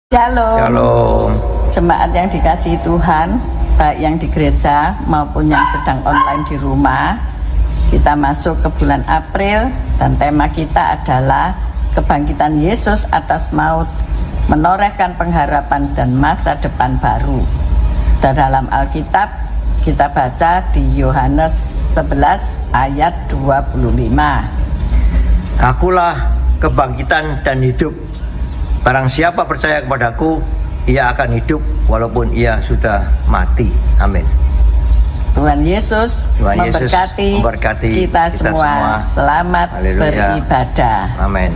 Shalom. Shalom. Jemaat yang dikasihi Tuhan, baik yang di gereja maupun yang sedang online di rumah. Kita masuk ke bulan April dan tema kita adalah kebangkitan Yesus atas maut, menorehkan pengharapan dan masa depan baru. Dan dalam Alkitab kita baca di Yohanes 11 ayat 25. Akulah kebangkitan dan hidup. Barang siapa percaya kepadaku, ia akan hidup walaupun ia sudah mati. Amin. Tuhan Yesus memberkati kita semua. Selamat Haleluya. beribadah. Amin.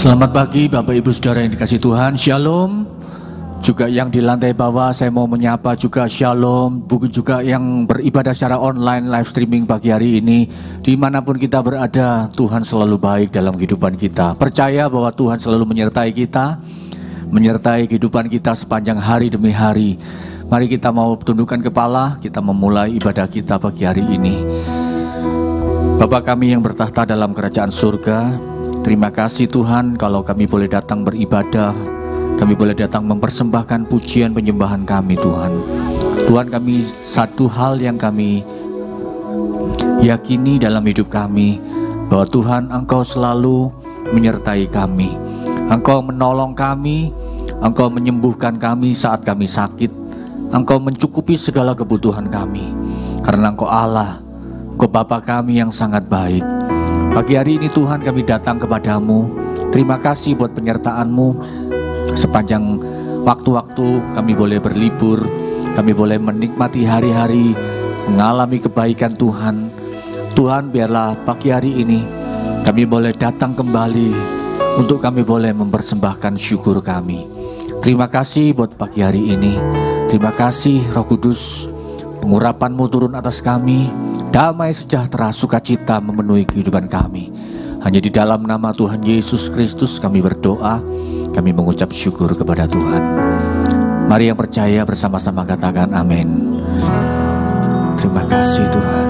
Selamat pagi Bapak Ibu Saudara yang dikasihi Tuhan, Shalom. Juga yang di lantai bawah saya mau menyapa juga Shalom. Bukan juga yang beribadah secara online live streaming pagi hari ini. Dimanapun kita berada, Tuhan selalu baik dalam kehidupan kita. Percaya bahwa Tuhan selalu menyertai kita, menyertai kehidupan kita sepanjang hari demi hari. Mari kita mau tundukkan kepala, kita memulai ibadah kita pagi hari ini. Bapa kami yang bertahta dalam kerajaan surga, terima kasih Tuhan kalau kami boleh datang beribadah, kami boleh datang mempersembahkan pujian penyembahan kami Tuhan. Tuhan, kami satu hal yang kami yakini dalam hidup kami, bahwa Tuhan Engkau selalu menyertai kami. Engkau menolong kami, Engkau menyembuhkan kami saat kami sakit, Engkau mencukupi segala kebutuhan kami. Karena Engkau Allah, Engkau Bapa kami yang sangat baik. Pagi hari ini Tuhan kami datang kepadamu. Terima kasih buat penyertaan-Mu. Sepanjang waktu-waktu kami boleh berlibur, kami boleh menikmati hari-hari, mengalami kebaikan Tuhan. Tuhan, biarlah pagi hari ini kami boleh datang kembali untuk kami boleh mempersembahkan syukur kami. Terima kasih buat pagi hari ini. Terima kasih Roh Kudus, pengurapan-Mu turun atas kami. Damai sejahtera sukacita memenuhi kehidupan kami. Hanya di dalam nama Tuhan Yesus Kristus kami berdoa, kami mengucap syukur kepada Tuhan. Mari yang percaya bersama-sama katakan amin. Terima kasih Tuhan.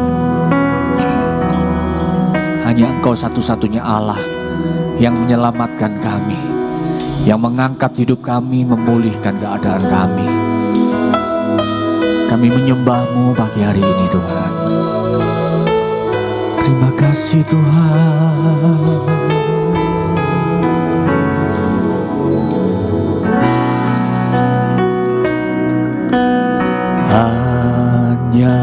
Hanya Engkau satu-satunya Allah yang menyelamatkan kami, yang mengangkat hidup kami, memulihkan keadaan kami. Kami menyembah-Mu pagi hari ini Tuhan. Terima kasih Tuhan. Hanya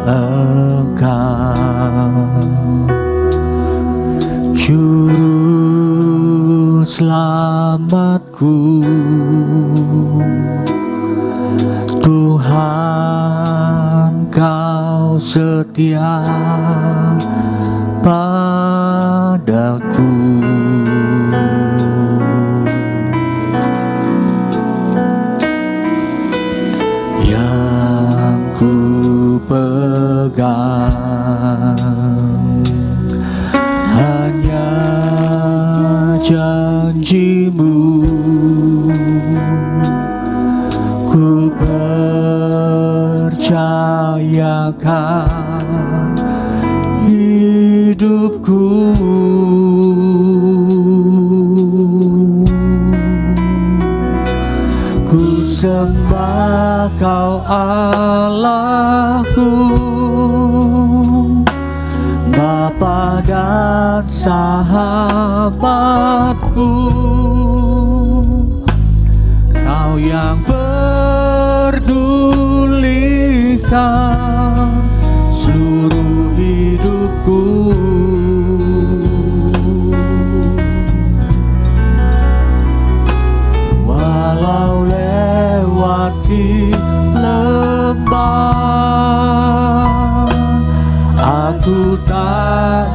Engkau Juru selamatku, Tuhan Kau setia padaku. Yang ku pegang hanya janji-Mu, ku percayakan hidupku. Ku sembah Kau Allahku, Bapa dan sahabatku. Kau yang pedulikan seluruh hidupku.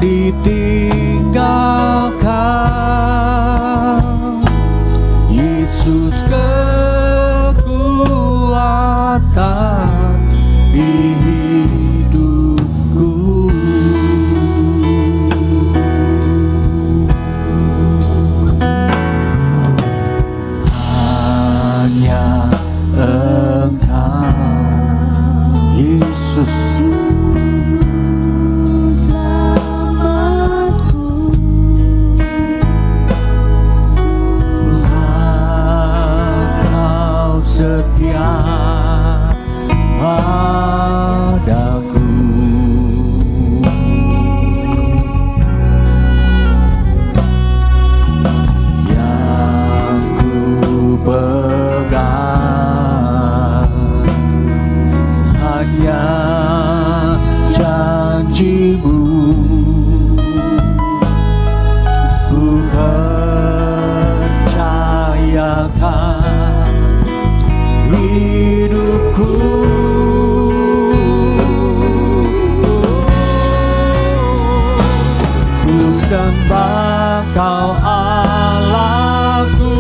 ditinggalkan. Yesus kekuatan di hidupku. Hanya Engkau, Yesus, setia padaku. Yang ku pegang hanya janji-Mu. Ku percayakan hidupku. Ku sembah Kau Allahku,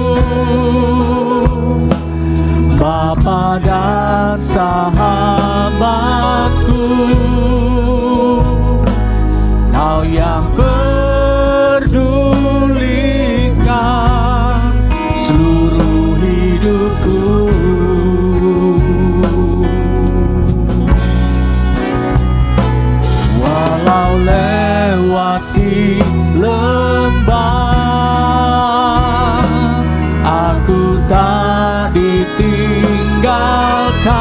Bapa dan sahabatku. Kau yang pedulikan seluruh hidupku. Walau lewati lembah, aku tak ditinggalkan.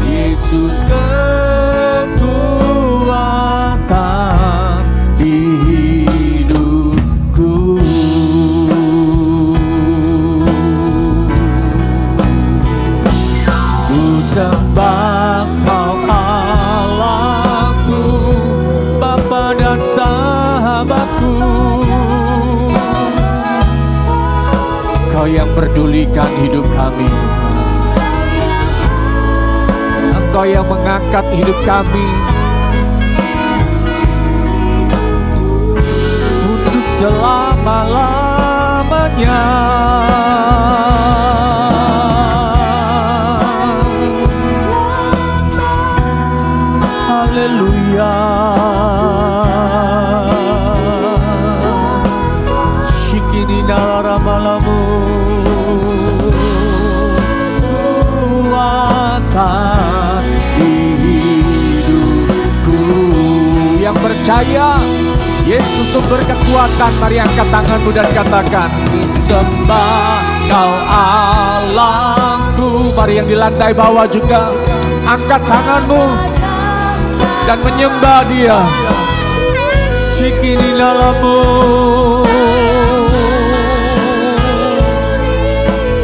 Yesus kekuatan di hidupku. Ku sembah Kau Allahku, Bapa dan sahabatku. Kau yang pedulikan hidup kami. Engkau yang mengangkat hidup kami untuk selama-lamanya. Haleluya. Shikini nalarabalamu. Kuatan di hidupku. Yang percaya Yesus sumber kekuatan, mari angkat tanganmu dan katakan, sembah Kau Allahku. Mari yang di lantai bawah juga angkat tanganmu dan menyembah Dia. Shikini nalamu.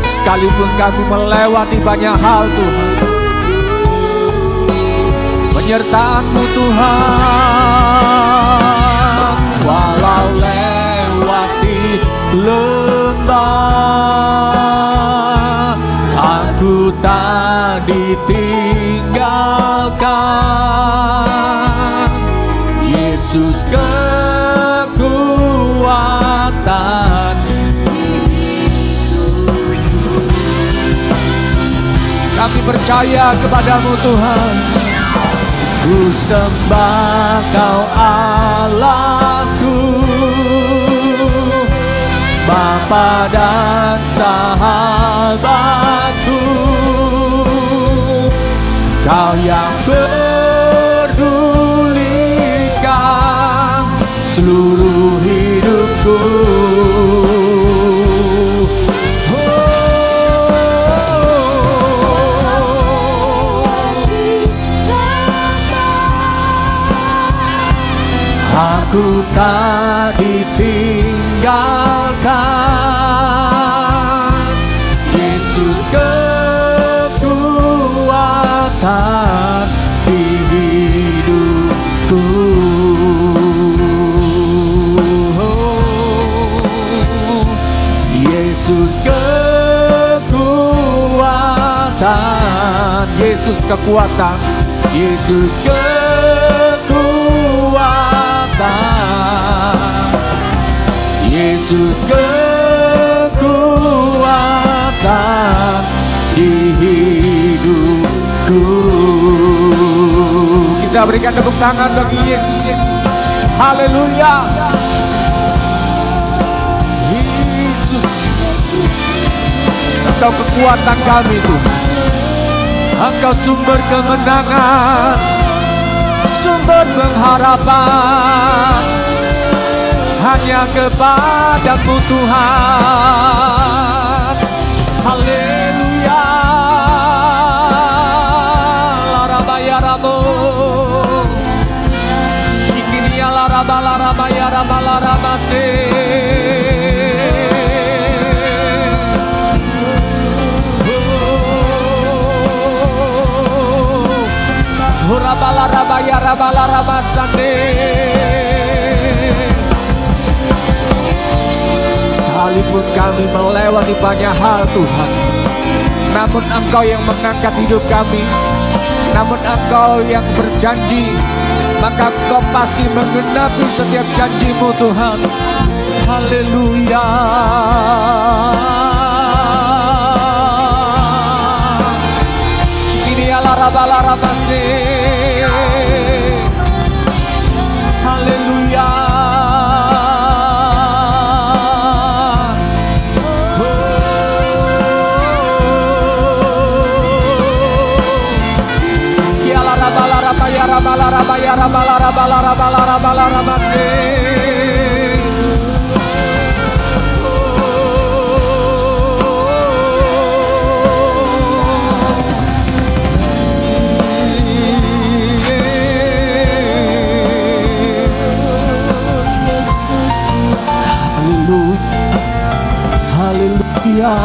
Sekalipun kami melewati banyak hal Tuhan, penyertaan-Mu Tuhan. Walau lewati lembah, aku tak ditinggalkan. Yesus kekuatan. Kami percaya kepada-Mu Tuhan. Ku sembah Kau Allahku, Bapa dan sahabatku. Kau yang pedulikan seluruh hidupku. Aku tak ditinggalkan. Yesus kekuatan di hidupku. Yesus kekuatan. Yesus kekuatan. Yesus kekuatan. Kita berikan tepuk tangan bagi Yesus. Haleluya. Yesus, Engkau kekuatan kami Tuhan. Engkau sumber kemenangan, sumber pengharapan. Hanya kepadamu Tuhan. Haleluya. Larabaya rabo, Shikinia laraba larabaya raba larabate. Rabala rabaya rabala rabasane. Sekalipun kami melewati banyak hal Tuhan, namun Engkau yang mengangkat hidup kami, namun Engkau yang berjanji, maka Engkau pasti menggenapi setiap janji-Mu Tuhan. Haleluya. Rabala-rabase. Haleluya. Kiala rabala-rabaya rabala-rabaya rabala-rabala-rabala-rabala-rabase. Haleluya.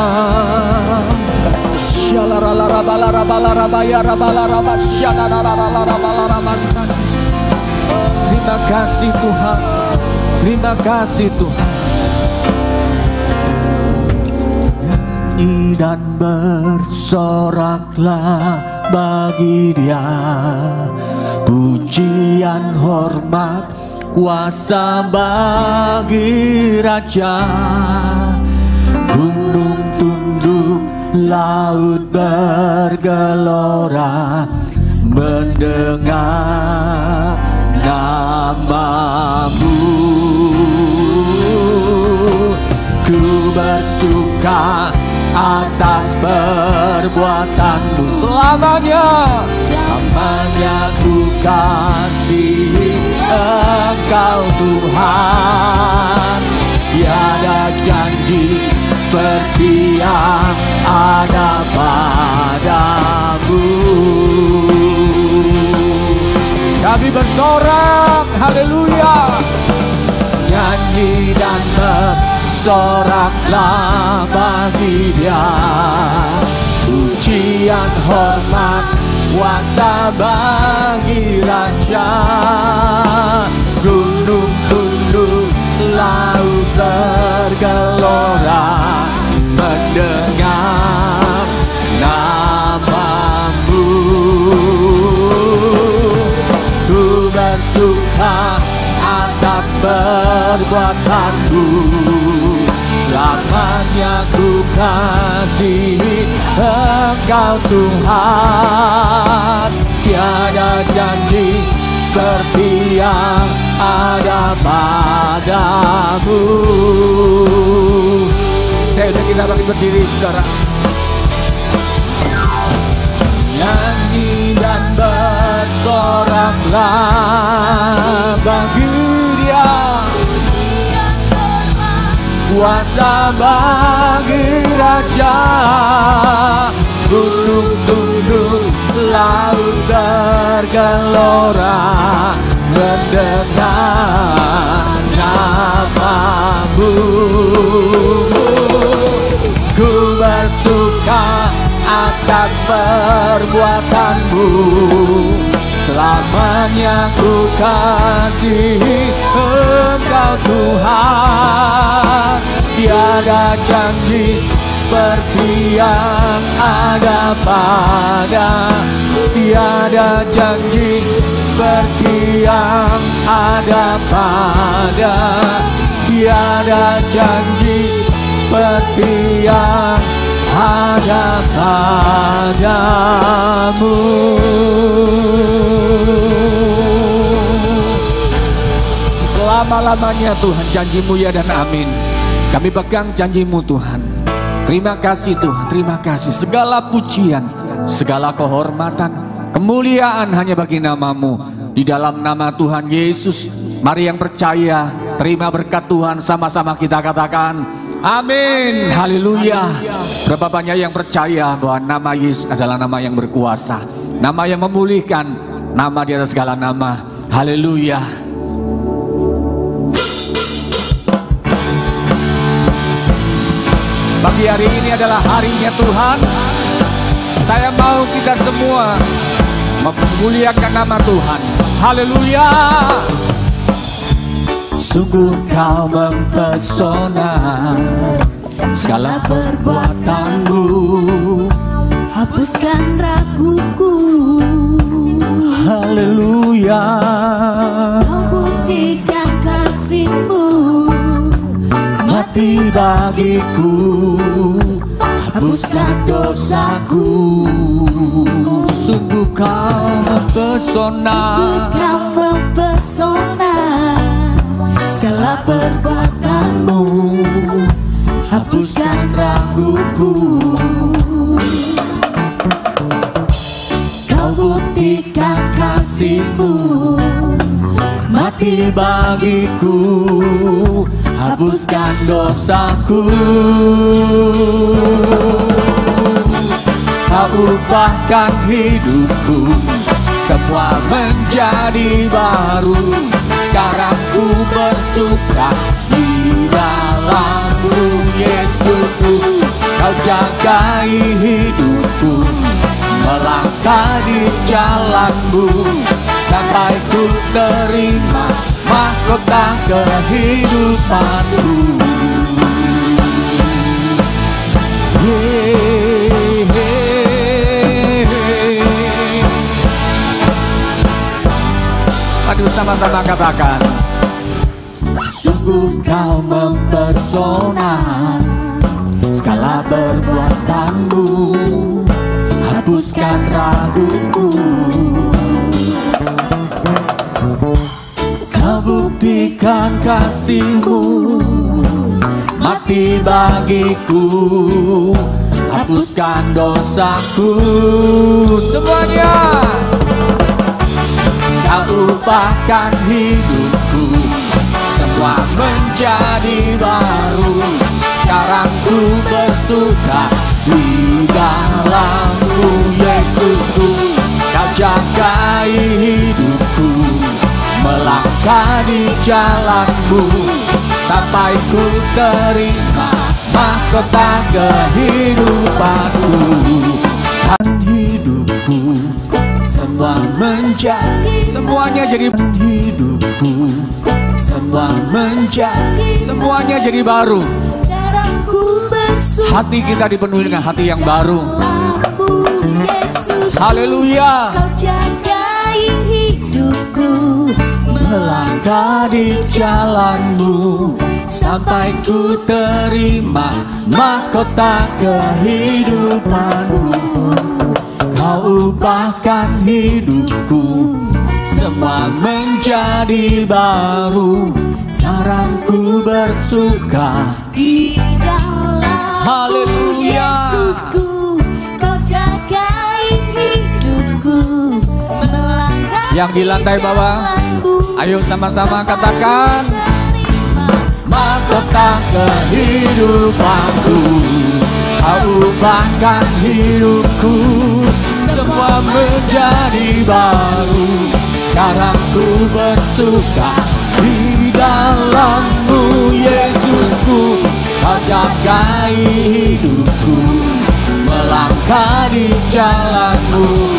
Terima kasih Tuhan. Terima kasih Tuhan. Nyanyi dan bersoraklah bagi Dia, pujian hormat kuasa bagi Raja. Gunung tunduk, laut bergelora mendengar nama-Mu. Ku bersuka atas perbuatan-Mu selamanya. Selamanya ku kasihi Engkau Tuhan. Tiada janji seperti yang ada padamu. Kami bersorak, haleluya. Nyanyi dan bersoraklah bagi Dia, pujian hormat kuasa bagi Raja. Gunung tunduk, laut bergelora mendengar nama-Mu. Ku bersuka atas perbuatan-Mu. Selamanya ku kasihi Engkau Tuhan. Tiada janji seperti yang ada padamu. Saya udah kita bagi berdiri saudara. Nyanyi dan bersoraklah bagi Dia, kuasa bagi Raja. Gunung tunduk, laut bergelora mendengar nama-Mu. Ku bersuka atas perbuatan-Mu. Selamanya ku kasihi Engkau Tuhan. Tiada janji seperti yang ada pada. Tiada janji seperti yang ada pada. Tiada janji seperti yang ada padamu. Selama-lamanya Tuhan janji-Mu ya dan amin. Kami pegang janji-Mu Tuhan. Terima kasih Tuhan, terima kasih. Segala pujian, segala kehormatan, kemuliaan hanya bagi nama-Mu. Di dalam nama Tuhan Yesus, mari yang percaya terima berkat Tuhan, sama-sama kita katakan amin. Haleluya. Berapa banyak yang percaya bahwa nama Yesus adalah nama yang berkuasa, nama yang memulihkan, nama di atas segala nama. Haleluya. Pagi hari ini adalah harinya Tuhan. Saya mau kita semua memuliakan nama Tuhan. Haleluya. Sungguh Kau mempesona, segala perbuatanmu hapuskan raguku. Haleluya. Kau buktikan kasih-Mu, mati bagiku, hapuskan dosaku. Sungguh Kau mempesona, Kau mempesona, segala perbuatanmu hapuskan raguku. Kau buktikan kasih-Mu, mati bagiku, hapuskan dosaku. Kau ubahkan hidupku, semua menjadi baru. Sekarang ku bersuka di dalam-Mu Yesusku. Kau jagai hidupku, melangkah di jalan-Mu, sampai ku terima mahkota kehidupanku. Aduh, sama-sama katakan, sungguh Kau mempesona, segala perbuatanmu hapuskan raguku. Kau buktikan kasih-Mu, mati bagiku, hapuskan dosaku. Semuanya. Kau ubahkan hidupku, semua menjadi baru. Sekarang ku bersuka di dalam-Mu Yesusku. Kau jagai hidupku, melangkah di jalan-Mu, sampai ku terima mahkota kehidupanku. Dan hidupku semua menjadi, semuanya jadi hidupku, semua menjadi, semuanya jadi baru. Hati kita dipenuhi dengan hati yang baru. Haleluya. Kau jagai hidupku, melangkah di jalan-Mu, sampai ku terima mahkota kehidupanmu. Kau ubahkan hidupku, semua menjadi baru. Sekarang ku bersuka di dalam-Mu Yesusku. Kau jagai hidupku, melangkah yang di lantai bawah. Ayo sama-sama katakan, mahkota kehidupanku, Kau ubahkan hidupku, semua menjadi baru. Sekarang ku bersuka di dalam-Mu Yesusku. Kau jagai hidupku, melangkah di jalan-Mu,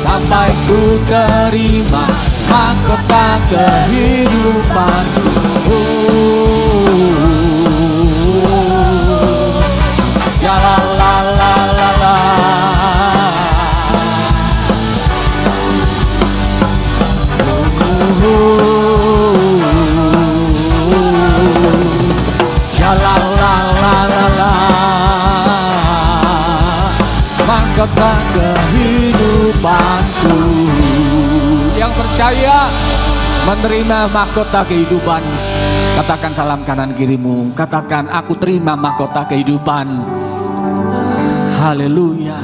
sampai ku terima mahkota kehidupanku. Jalalalala. Jalalalala. mahkota kehidupanku. Yang percaya menerima mahkota kehidupan, katakan salam kanan kirimu, katakan aku terima mahkota kehidupan. Haleluya.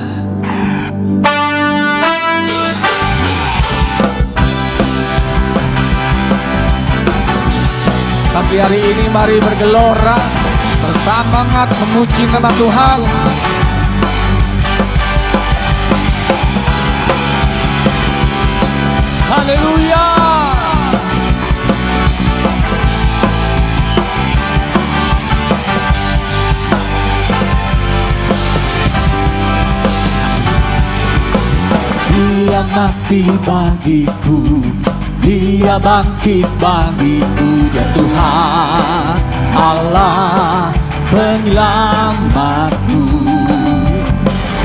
Pagi hari ini mari bergelora, bersemangat memuji nama Tuhan. Haleluya. Dia mati bagiku, Dia bangkit bagiku. Dia Tuhan Allah penyelamatku.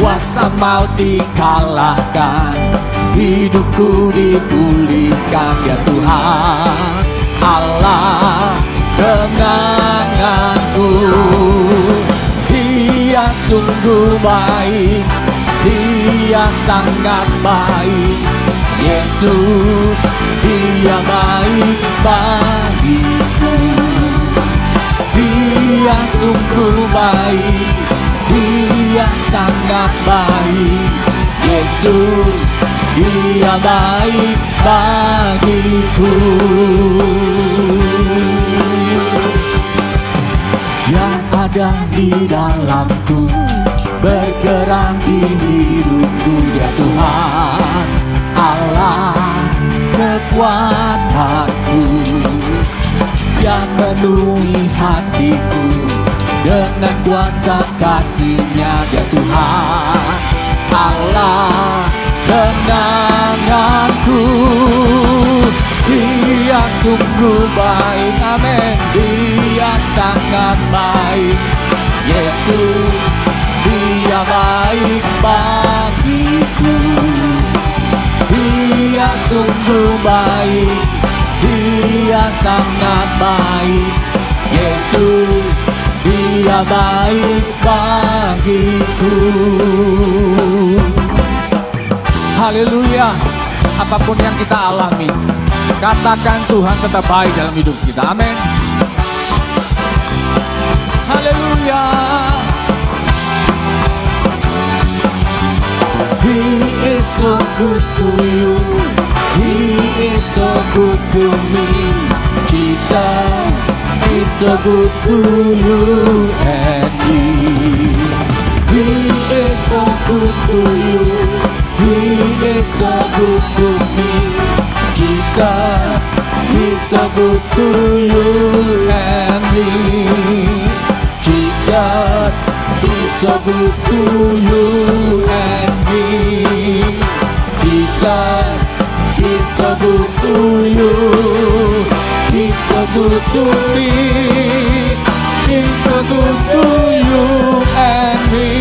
Kuasa maut dikalahkan, hidupku dipulihkan. Dia Tuhan Allah kenanganku. Dia sungguh baik, Dia sangat baik. Yesus, Dia baik bagiku. Dia sungguh baik, Dia sangat baik. Yesus, Dia baik bagiku. Yang ada di dalamku, bergerak di hidupku. Dia Tuhan Allah kekuatanku. Dia penuhi hatiku dengan kuasa kasih-Nya. Dia Tuhan Allah kenanganku. Dia sungguh baik, amin. Dia sangat baik. Yesus, Dia baik bagiku. Dia sungguh baik, Dia sangat baik. Yesus, Dia baik bagiku. Haleluya. Apapun yang kita alami, katakan Tuhan tetap baik dalam hidup kita. Amin. Haleluya. He is so good to you. He is so good to me. Jesus is so good to you and me. He is so good to you. He is so good to me. Jesus is so good to you and me. Jesus is so good to you and me. Jesus is so good to you. He's so good to me. He's so good to you and me.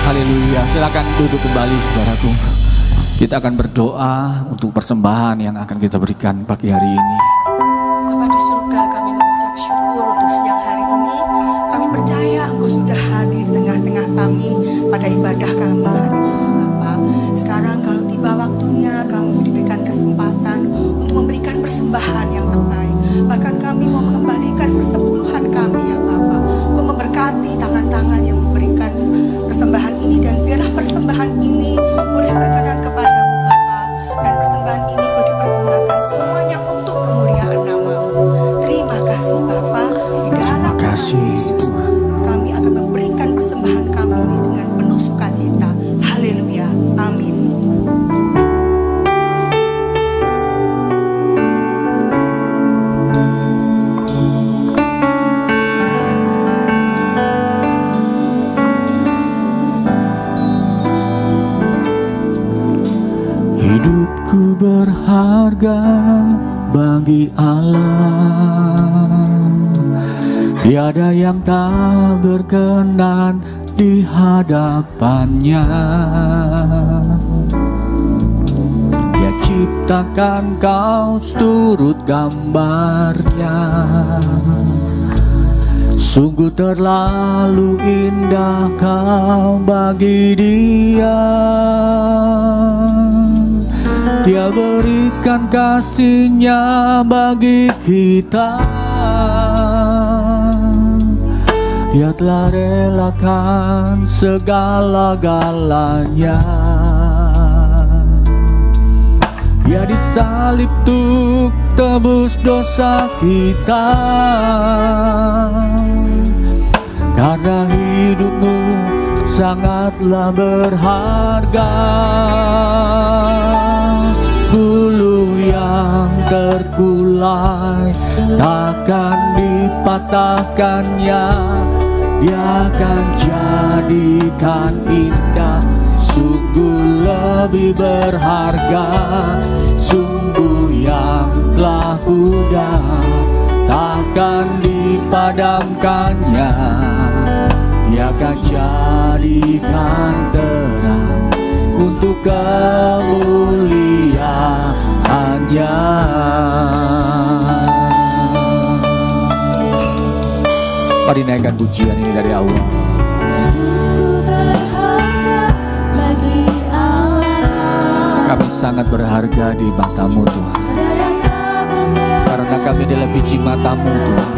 Haleluya. Silakan duduk kembali saudaraku. Kita akan berdoa untuk persembahan yang akan kita berikan pagi hari ini. Bapa di surga, kami mengucap syukur untuk siang hari ini. Kami percaya Engkau sudah hadir di tengah-tengah kami pada ibadah kami hari ini, Bapa. Sekarang kalau tiba waktunya, kami diberikan kesempatan untuk memberikan persembahan yang terbaik. Bahkan kami mau mengembalikan persepuluhan kami, ya Bapa. Engkau memberkati tangan-tangan yang memberikan persembahan ini, dan biarlah persembahan ini boleh berkenan kepadamu, Bapa. Dan persembahan ini boleh dipergunakan semuanya untuk kemuliaan nama-Mu. Terima kasih Bapa. Di dalam nama Yesus, kami akan memberikan persembahan kami ini dengan penuh sukacita. Haleluya. Amin. Hidupku berharga bagi Allah. Tiada yang tak berkenan di hadapannya. Dia ciptakan kau turut gambarnya. Sungguh terlalu indah kau bagi dia. Dia berikan kasih-Nya bagi kita. Dia telah relakan segala-galanya. Dia disalib untuk tebus dosa kita. Karena hidupmu sangatlah berharga. Bulu yang terkulai takkan dipatahkannya. Dia akan jadikan indah, sungguh lebih berharga. Sungguh yang telah pudar takkan dipadamkannya. Dia akan jadikan terang untuk kemuliaan-Nya. Mari naikkan pujian ini dari awal. Kami sangat berharga di mata-Mu Tuhan, karena kami adalah biji mata-Mu Tuhan.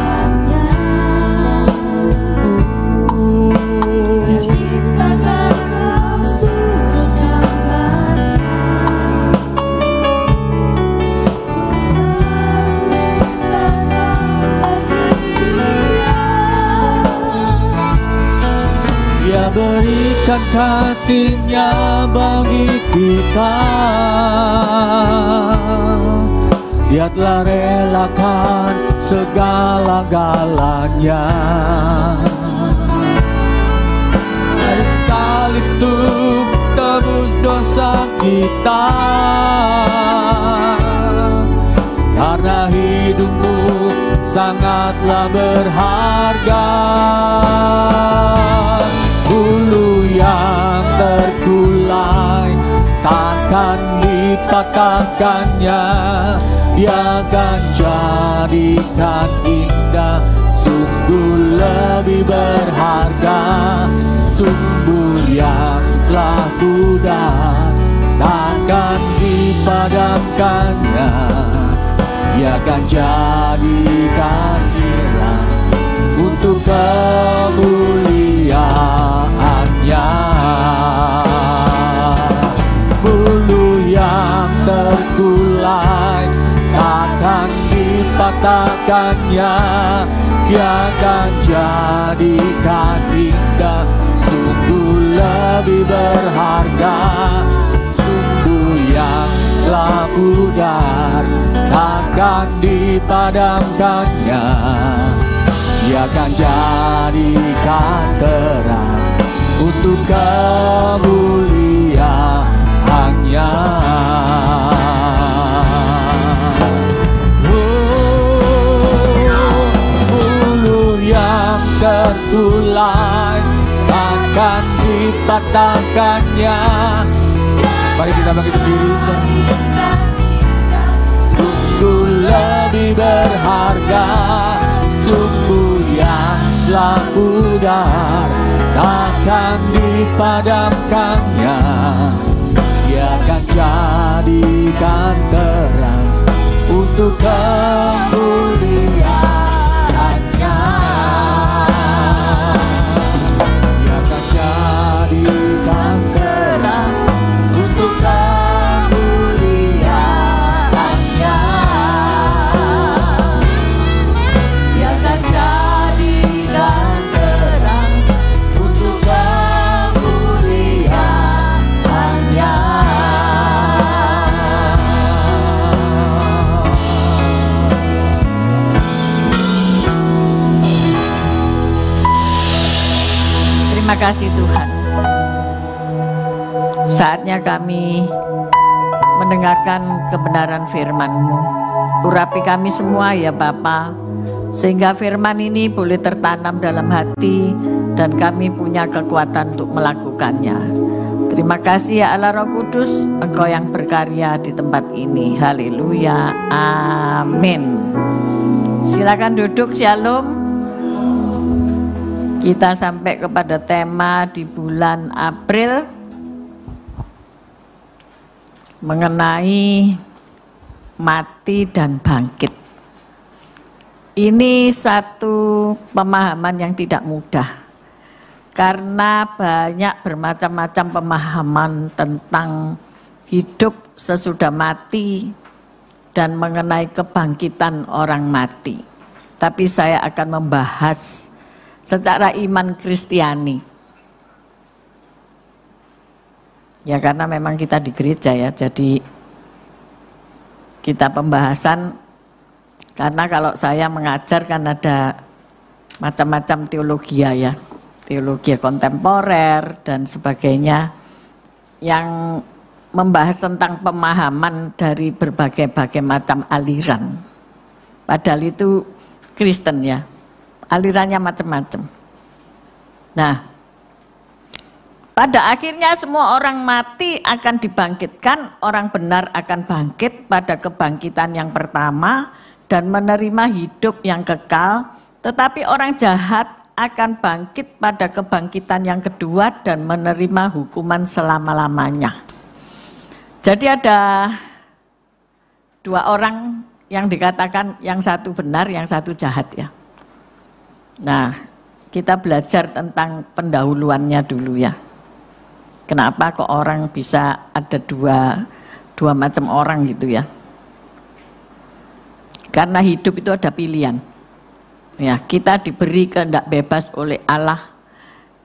Dia berikan kasih-Nya bagi kita. Dia telah relakan segala-galanya. Dari salib untuk tebus dosa kita. Karena hidupmu sangatlah berharga. Bulu yang terkulai takkan dipatahkannya. Dia akan jadikan indah, sungguh lebih berharga. Sumber yang telah pudar takkan dipadamkannya. Dia akan jadikan terang untuk kemuliaan-Nya. Bulu yang terkulai takkan dipatahkannya. Dia akan jadikan indah, sungguh lebih berharga. Sungguh yang telah pudar takkan dipadamkannya. Dia akan jadikan terang untuk kemuliaan-Nya. Bulu yang terkulai takkan dipatahkannya. Mari kita bagi sendiri. Sungguh lebih berharga. Sungguh yang telah pudar takkan dipadamkannya. Dia akan jadikan terang untuk kemuliaan-Nya. Dia akan jadikan terang untuk kemuliaan-Nya. Dia akan jadikan terang untuk kemuliaan-Nya. Terima kasih Tuhan. Saatnya kami mendengarkan kebenaran firman-Mu. Urapi kami semua ya Bapa, sehingga firman ini boleh tertanam dalam hati dan kami punya kekuatan untuk melakukannya. Terima kasih ya Allah Roh Kudus, Engkau yang berkarya di tempat ini. Haleluya, amin. Silakan duduk, shalom. Kita sampai kepada tema di bulan April mengenai mati dan bangkit. Ini satu pemahaman yang tidak mudah karena banyak bermacam-macam pemahaman tentang hidup sesudah mati dan mengenai kebangkitan orang mati. Tapi saya akan membahas secara iman Kristiani. Ya karena memang kita di gereja ya, jadi kita pembahasan, karena kalau saya mengajar kan ada macam-macam teologi ya, teologi kontemporer dan sebagainya yang membahas tentang pemahaman dari berbagai-bagai macam aliran. Padahal itu Kristen ya, alirannya macam-macam. Nah, pada akhirnya semua orang mati akan dibangkitkan, orang benar akan bangkit pada kebangkitan yang pertama dan menerima hidup yang kekal, tetapi orang jahat akan bangkit pada kebangkitan yang kedua dan menerima hukuman selama-lamanya. Jadi ada dua orang yang dikatakan yang satu benar, yang satu jahat ya. Nah, kita belajar tentang pendahuluannya dulu ya. Kenapa kok orang bisa ada dua macam orang gitu ya? Karena hidup itu ada pilihan. Ya, kita diberi kehendak bebas oleh Allah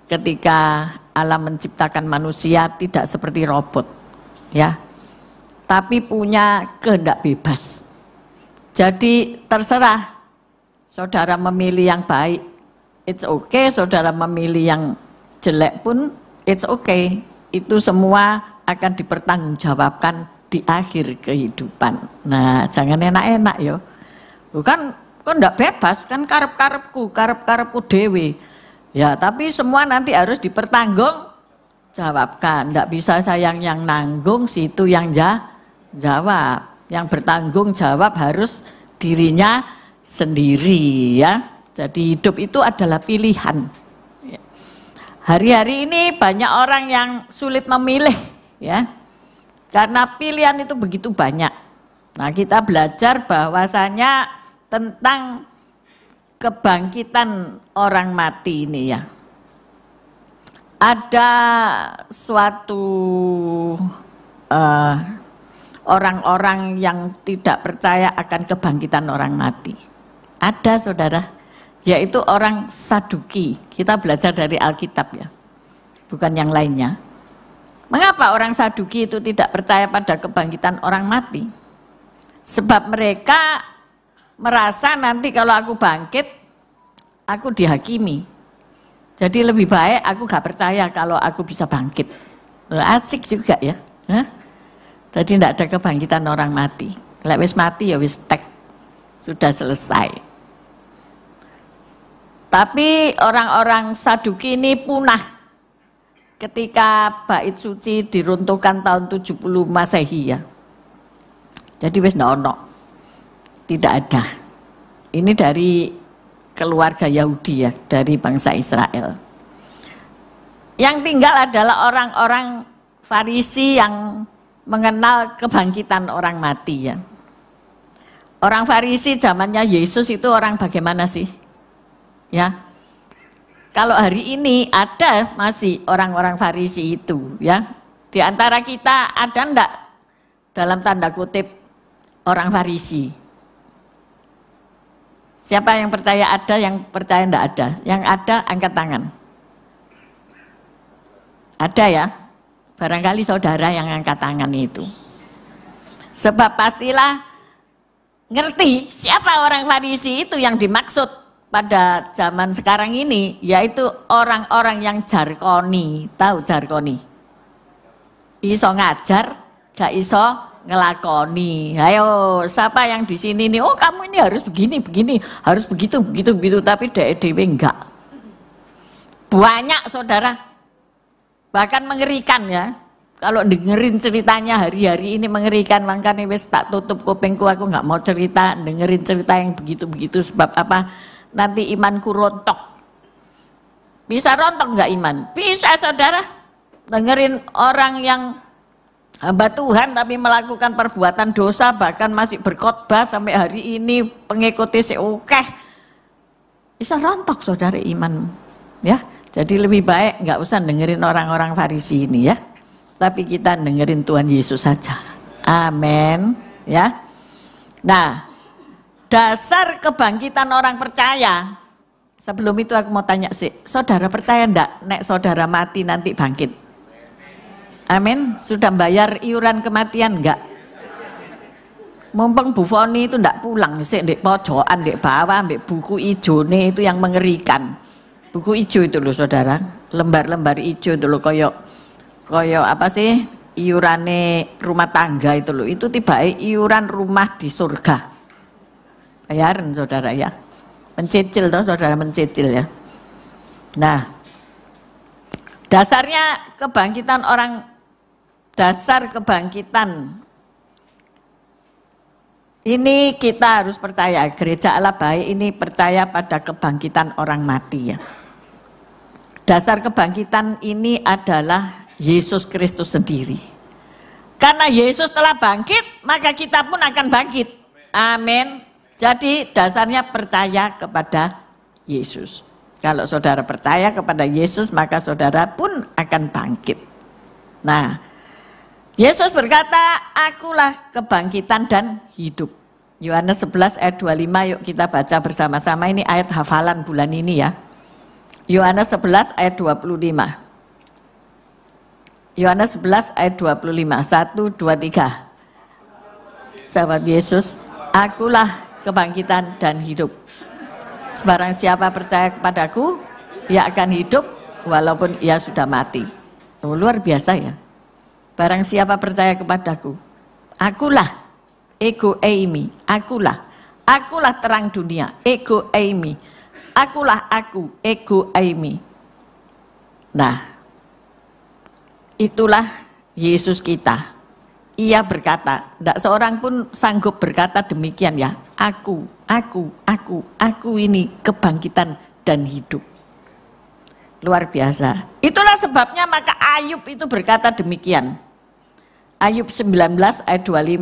ketika Allah menciptakan manusia tidak seperti robot, ya. Tapi punya kehendak bebas. Jadi terserah saudara memilih yang baik, it's okay. Saudara memilih yang jelek pun it's okay. Itu semua akan dipertanggungjawabkan di akhir kehidupan. Nah, jangan enak-enak ya. Bukan enggak bebas, kan karep-karepku dewe. Ya, tapi semua nanti harus dipertanggungjawabkan. Enggak bisa saya yang nanggung, situ yang jawab. Yang bertanggung jawab harus dirinya sendiri ya. Jadi hidup itu adalah pilihan. Hari-hari ini banyak orang yang sulit memilih ya. Karena pilihan itu begitu banyak. Nah, kita belajar bahwasanya tentang kebangkitan orang mati ini ya. Ada suatu orang-orang yang tidak percaya akan kebangkitan orang mati. Ada saudara, yaitu orang Saduki. Kita belajar dari Alkitab ya, bukan yang lainnya. Mengapa orang Saduki itu tidak percaya pada kebangkitan orang mati? Sebab mereka merasa nanti kalau aku bangkit, aku dihakimi. Jadi lebih baik aku gak percaya kalau aku bisa bangkit. Asik juga ya. Jadi tidak ada kebangkitan orang mati. Lek wis mati ya wis tek, sudah selesai. Tapi orang-orang Saduki ini punah ketika bait suci diruntuhkan tahun 70 Masehi ya. Jadi wis ndak ono. Tidak ada. Ini dari keluarga Yahudi ya, dari bangsa Israel. Yang tinggal adalah orang-orang Farisi yang mengenal kebangkitan orang mati ya. Orang Farisi zamannya Yesus itu orang bagaimana sih? Ya. Kalau hari ini ada masih orang-orang Farisi itu ya. Di antara kita ada enggak dalam tanda kutip orang Farisi? Siapa yang percaya ada, yang percaya enggak ada? Yang ada angkat tangan. Ada ya? Barangkali saudara yang angkat tangan itu. Sebab pastilah ngerti siapa orang Farisi itu yang dimaksud pada zaman sekarang ini, yaitu orang-orang yang jarkoni. Tahu jarkoni? Iso ngajar, gak iso ngelakoni. Ayo, siapa yang di sini nih? Oh, kamu ini harus begini, harus begitu, begitu. Tapi dewe enggak. Banyak saudara. Bahkan mengerikan ya. Kalau dengerin ceritanya hari-hari ini mengerikan, makanya wis tak tutup kupingku, aku nggak mau cerita, dengerin cerita yang begitu-begitu. Sebab apa? Nanti imanku rontok. Bisa rontok nggak iman? Bisa, saudara. Dengerin orang yang hamba Tuhan tapi melakukan perbuatan dosa, bahkan masih berkhotbah sampai hari ini, pengikuti seokeh, bisa rontok saudara iman. Ya, jadi lebih baik nggak usah dengerin orang-orang Farisi ini ya, tapi kita dengerin Tuhan Yesus saja. Amin. Ya. Nah, dasar kebangkitan orang percaya. Sebelum itu aku mau tanya sih, saudara percaya enggak nek saudara mati nanti bangkit? Amin. Sudah bayar iuran kematian enggak? Mumpung Bu Foni itu enggak pulang sih, di pojokan, di bawah, ambil buku ijone itu yang mengerikan. Buku ijo itu loh saudara, lembar-lembar ijo itu loh, koyok apa sih? Iurane rumah tangga itu loh, itu tiba-tiba iuran rumah di surga. Bayaran saudara ya. Mencicil toh saudara, mencicil ya. Nah, dasarnya kebangkitan orang, dasar kebangkitan ini kita harus percaya. Gereja Allah Baik ini percaya pada kebangkitan orang mati ya. Dasar kebangkitan ini adalah Yesus Kristus sendiri. Karena Yesus telah bangkit, maka kita pun akan bangkit. Amin. Jadi dasarnya percaya kepada Yesus. Kalau saudara percaya kepada Yesus, maka saudara pun akan bangkit. Nah, Yesus berkata, akulah kebangkitan dan hidup. Yohanes 11 ayat 25, yuk kita baca bersama-sama. Ini ayat hafalan bulan ini ya. Yohanes 11 ayat 25. Yohanes 11 ayat 25, 1, 2, 3. Sahabat Yesus, akulah kebangkitan dan hidup. Sebarang siapa percaya kepadaku, ia akan hidup walaupun ia sudah mati. Oh, luar biasa ya. Barang siapa percaya kepadaku, akulah, ego eimi, akulah terang dunia, ego eimi, akulah aku, ego eimi. Nah, itulah Yesus kita. Ia berkata, tidak seorang pun sanggup berkata demikian ya. Aku ini kebangkitan dan hidup. Luar biasa. Itulah sebabnya maka Ayub itu berkata demikian. Ayub 19 ayat 25.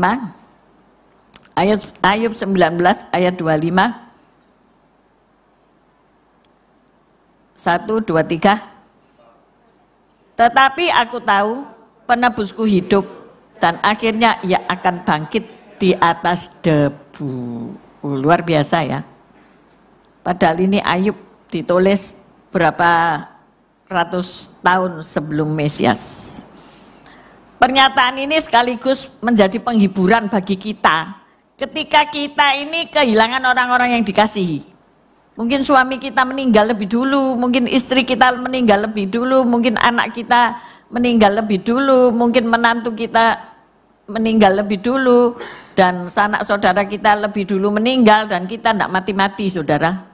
Ayub 19 ayat 25. 1, 2, 3. Tetapi aku tahu penebusku hidup dan akhirnya ia akan bangkit di atas debu. Luar biasa ya. Padahal ini Ayub ditulis berapa ratus tahun sebelum Mesias. Pernyataan ini sekaligus menjadi penghiburan bagi kita ketika kita ini kehilangan orang-orang yang dikasihi. Mungkin suami kita meninggal lebih dulu, mungkin istri kita meninggal lebih dulu, mungkin anak kita meninggal lebih dulu, mungkin menantu kita meninggal lebih dulu, dan sanak saudara kita lebih dulu meninggal, dan kita tidak mati-mati saudara.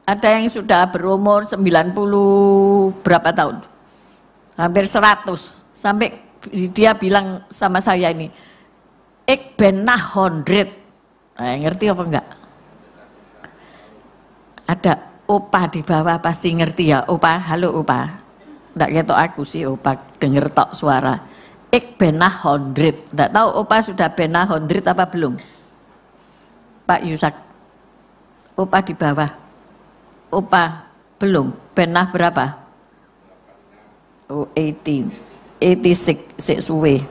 Ada yang sudah berumur 90 berapa tahun? Hampir 100, sampai dia bilang sama saya ini, ik ben na 100. Ngerti apa enggak? Ada opa di bawah pasti ngerti ya, opa, halo opa. Nggak ketok aku sih opa, denger tok suara. Ik benah 100. Nggak tahu opa sudah benah 100 apa belum? Pak Yusak, opa di bawah. Opa belum, benah berapa? Oh 80, 86, sik suwe.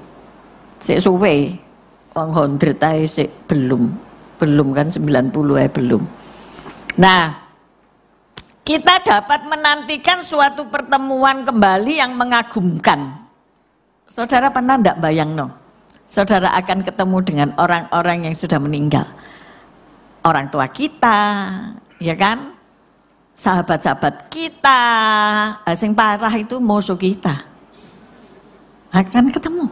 Wong 100 ae sik belum kan 90 belum. Nah, kita dapat menantikan suatu pertemuan kembali yang mengagumkan. Saudara pernah enggak bayang no? Saudara akan ketemu dengan orang-orang yang sudah meninggal. Orang tua kita, ya kan? Sahabat-sahabat kita, yang parah itu musuh kita. Akan ketemu.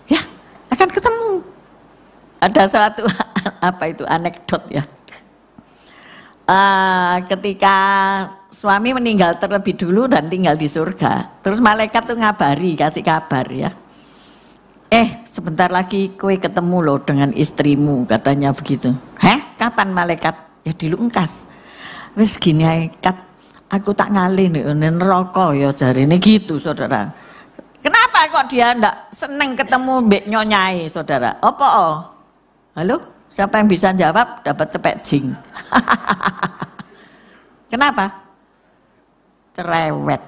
Ya, akan ketemu. Ada suatu anekdot ya. Ketika suami meninggal terlebih dulu dan tinggal di surga, terus malaikat tuh ngabari, kasih kabar ya, sebentar lagi kowe ketemu loh dengan istrimu, katanya begitu. Kapan malaikat? Ya dilungkas. Wis gini kat, Aku tak ngalih nih, neraka ya jarine gitu, saudara. Kenapa kok dia ndak seneng ketemu mbek nyonyai, saudara? Apa? Halo? Siapa yang bisa jawab dapat cepet jing. Kenapa? Cerewet.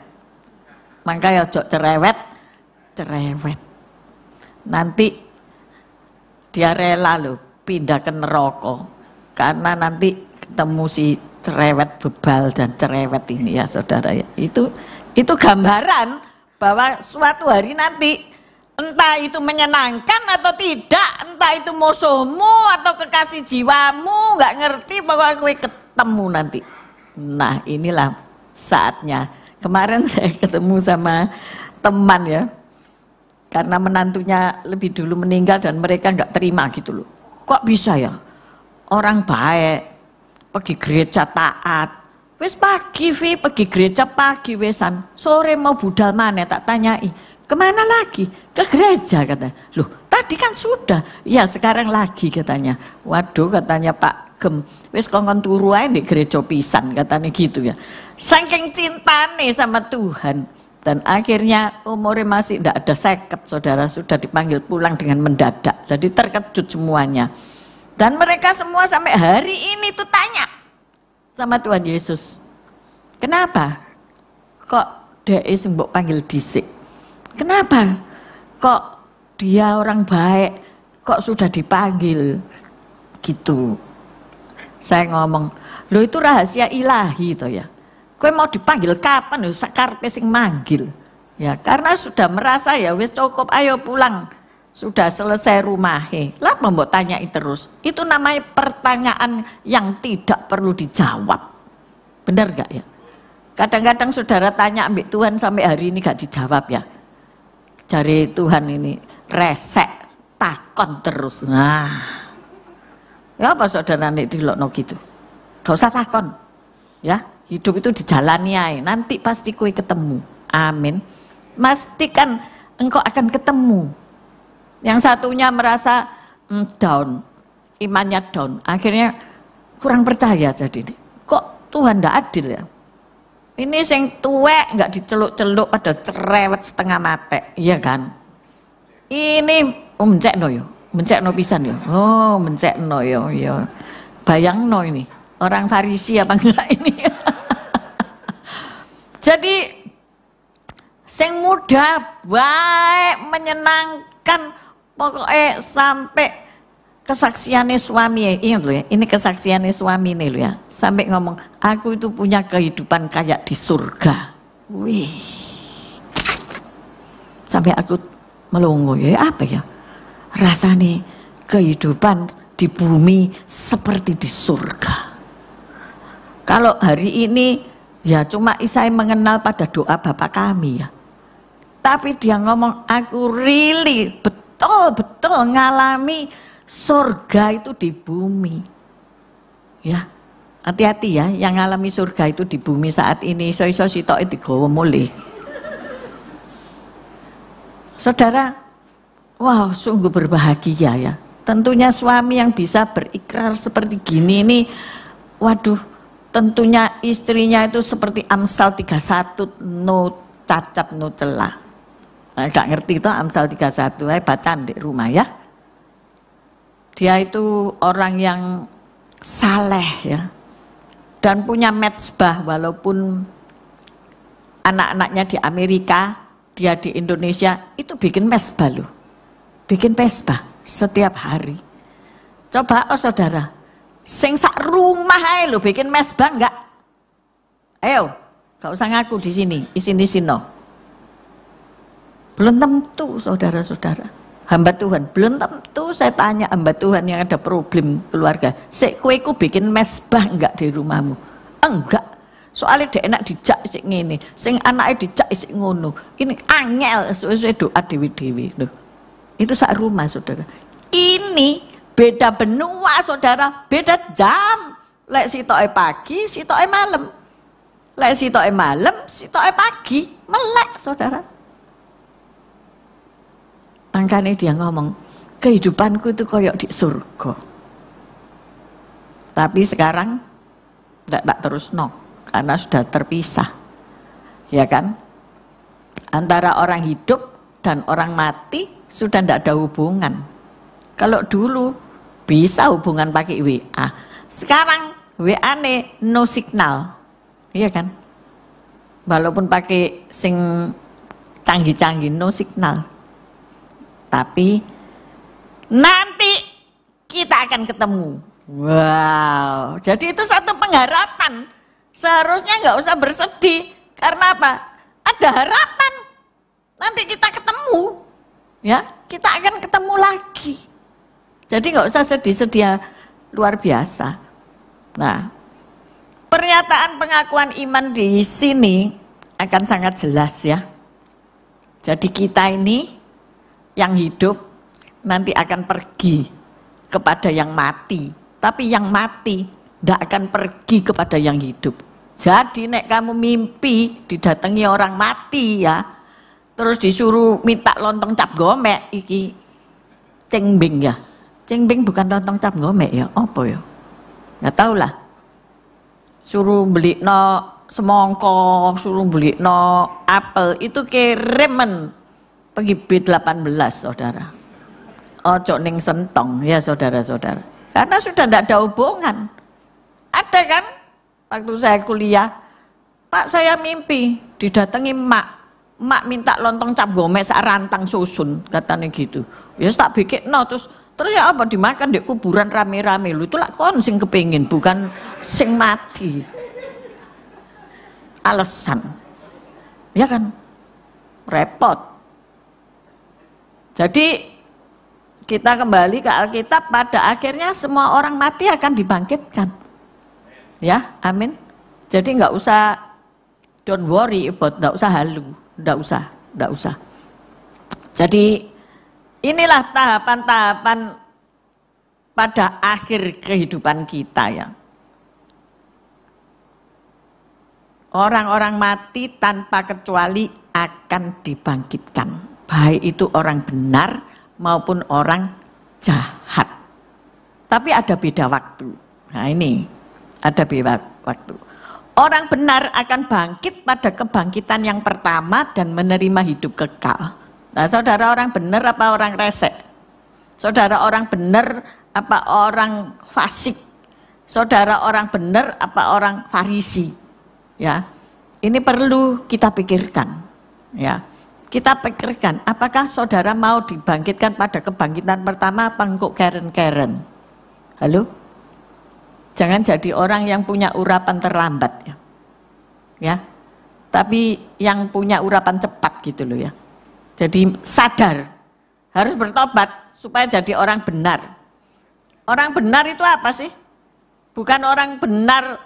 Makanya ojo cerewet. Nanti dia rela loh pindah ke neraka. Karena nanti ketemu si cerewet bebal dan cerewet ini ya saudara ya. Itu gambaran bahwa suatu hari nanti entah itu menyenangkan atau tidak, entah itu musuhmu atau kekasih jiwamu, nggak ngerti, pokoknya gue ketemu nanti. Nah inilah saatnya. Kemarin saya ketemu sama teman ya, karena menantunya lebih dulu meninggal dan mereka nggak terima gitu loh. Kok bisa ya orang baik pergi gereja taat, wes pagi pergi gereja pagi wesan, sore mau budal mana tak tanyai, kemana lagi? Ke gereja katanya. Loh tadi kan sudah, ya sekarang lagi katanya. Waduh katanya Pak Gem, wes kongkon turu ae di gereja pisan katanya gitu ya. Saking cintane sama Tuhan. Dan akhirnya umurnya masih tidak ada 50, saudara, sudah dipanggil pulang dengan mendadak. Jadi terkejut semuanya. Dan mereka semua sampai hari ini tuh tanya sama Tuhan Yesus. Kenapa? Kok dia mbok panggil dhisik? Kenapa? Kok dia orang baik, kok sudah dipanggil? Gitu. Saya ngomong, loh itu rahasia ilahi toh ya. Kowe mau dipanggil kapan? Sakarepe sing manggil. Ya, karena sudah merasa ya wis cukup, ayo pulang. Sudah selesai rumahnya. Lah mbok tanyai terus. Itu namanya pertanyaan yang tidak perlu dijawab. Benar gak ya? Kadang-kadang saudara tanya ambek Tuhan sampai hari ini gak dijawab ya. Cari Tuhan ini resek, takon terus. Nah, ya apa saudara nek dilokno gitu? Gak usah takon. Ya, hidup itu dijalani aja. Nanti pasti kowe ketemu. Amin. Pastikan engkau akan ketemu. Yang satunya merasa down, imannya down. Akhirnya kurang percaya jadi. Kok Tuhan ndak adil ya? Ini sing tuwek nggak diceluk-celuk pada cerewet setengah mate, iya kan? Ini mencekno yo, mencekno pisan yo. Oh, mencekno yo, yo. Bayangno ini orang Farisi apa enggak ini? Jadi sing muda, baik, menyenangkan. Pokoknya sampai kesaksiannya suami, ingat loh ya, ini kesaksiannya suami nih loh ya, sampai ngomong, aku itu punya kehidupan kayak di surga. Wih, sampai aku melongo ya, apa ya, rasanya kehidupan di bumi seperti di surga. Kalau hari ini ya cuma saya mengenal pada doa Bapa kami ya, tapi dia ngomong, aku really betul ngalami surga itu di bumi. Ya, hati-hati ya, yang ngalami surga itu di bumi saat ini, iso-iso sitoke digawa mulih. Saudara, wow, sungguh berbahagia ya. Tentunya suami yang bisa berikrar seperti gini ini, waduh, tentunya istrinya itu seperti Amsal 31, no cacat no celah. Gak ngerti itu Amsal 31, bacaan di rumah ya. Dia itu orang yang saleh ya. Dan punya mezbah, walaupun anak-anaknya di Amerika, dia di Indonesia, itu bikin mezbah loh. Bikin mezbah setiap hari. Coba oh saudara, sing sak rumah ae lho bikin mezbah enggak? Ayo, gak usah ngaku di sini, isin-isino. Belum tentu saudara-saudara, hamba Tuhan, belum tentu. Saya tanya hamba Tuhan yang ada problem keluarga, sik kowe ku bikin mezbah enggak di rumahmu? Enggak, soalnya dia enak dijak sik ngene, sing anake dijak sik ngono. Ini angel suwe-suwe doa dewi-dewi loh. Itu sak rumah saudara. Ini beda benua saudara, beda jam. Lek sitoke pagi, sitoke malam. Lek sitoke malam, sitoke pagi, melek saudara. Makanya dia ngomong, kehidupanku itu koyok di surga. Tapi sekarang tak terus no, karena sudah terpisah. Ya kan? Antara orang hidup dan orang mati sudah tidak ada hubungan. Kalau dulu bisa hubungan pakai WA. Sekarang WA-ne no signal. Iya kan? Walaupun pakai sing canggih-canggih no signal. Tapi nanti kita akan ketemu. Wow, jadi itu satu pengharapan. Seharusnya nggak usah bersedih. Karena apa? Ada harapan. Nanti kita ketemu. Ya, kita akan ketemu lagi. Jadi nggak usah sedih-sedih, luar biasa. Nah, pernyataan pengakuan iman di sini akan sangat jelas ya. Jadi kita ini yang hidup nanti akan pergi kepada yang mati. Tapi yang mati tidak akan pergi kepada yang hidup. Jadi nek kamu mimpi didatangi orang mati ya, terus disuruh minta lontong cap gomek, iki cengbing ya. Cengbing bukan lontong cap gomek ya, apa ya? Nggak tahu lah. Suruh beli no semongko, suruh beli no apel, itu kiriman pergi B18 saudara. Ojo ning sentong ya saudara-saudara. Karena sudah tidak ada hubungan. Ada kan? Waktu saya kuliah, Pak saya mimpi didatangi emak. Emak minta lontong cap gomek sak rantang susun, katanya gitu. Ya tak bikin no, terus ya apa dimakan di kuburan rame-rame. Lu itu lah kon sing kepingin, bukan sing mati. Alasan. Ya kan? Repot. Jadi kita kembali ke Alkitab, pada akhirnya semua orang mati akan dibangkitkan. Ya, amin. Jadi nggak usah, don't worry about, nggak usah halu, nggak usah. Jadi inilah tahapan-tahapan pada akhir kehidupan kita ya. Orang-orang mati tanpa kecuali akan dibangkitkan. Baik itu orang benar maupun orang jahat. Tapi ada beda waktu. Nah ini, ada beda waktu. Orang benar akan bangkit pada kebangkitan yang pertama dan menerima hidup kekal. Nah saudara orang benar apa orang resek? Saudara orang benar apa orang fasik? Saudara orang benar apa orang farisi? Ya, ini perlu kita pikirkan. Ya. Kita pikirkan, apakah saudara mau dibangkitkan pada kebangkitan pertama apa engkau keren-keren? Halo? Jangan jadi orang yang punya urapan terlambat ya. Ya. Tapi yang punya urapan cepat gitu loh ya. Jadi sadar, harus bertobat supaya jadi orang benar. Orang benar itu apa sih? Bukan orang benar,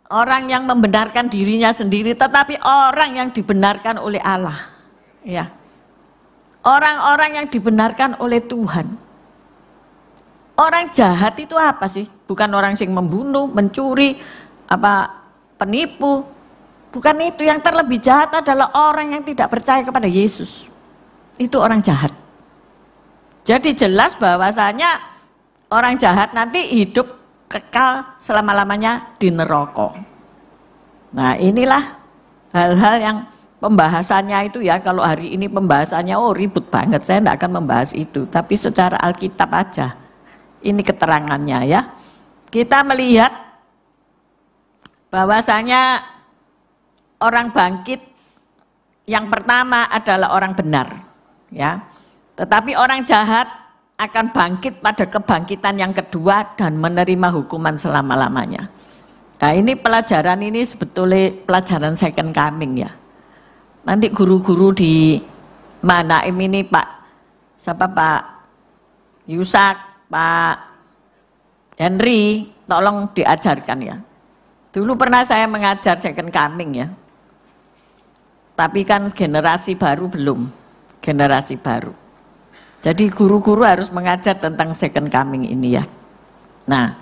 orang yang membenarkan dirinya sendiri, tetapi orang yang dibenarkan oleh Allah. Ya, orang-orang yang dibenarkan oleh Tuhan. Orang jahat itu apa sih? Bukan orang yang membunuh, mencuri, apa penipu. Bukan itu. Yang terlebih jahat adalah orang yang tidak percaya kepada Yesus. Itu orang jahat. Jadi jelas bahwasanya orang jahat nanti hidup kekal selama-lamanya di neraka. Nah inilah hal-hal yang pembahasannya itu ya, kalau hari ini pembahasannya ribut banget, saya tidak akan membahas itu, tapi secara Alkitab aja, ini keterangannya ya. Kita melihat bahwasanya orang bangkit yang pertama adalah orang benar, ya. Tetapi orang jahat akan bangkit pada kebangkitan yang kedua dan menerima hukuman selama-lamanya. Nah ini pelajaran ini sebetulnya pelajaran second coming ya. Nanti guru-guru di Manaim ini Pak Yusak, Pak Henry, tolong diajarkan ya. Dulu pernah saya mengajar second coming ya. Tapi kan generasi baru belum, generasi baru. Jadi guru-guru harus mengajar tentang second coming ini ya. Nah,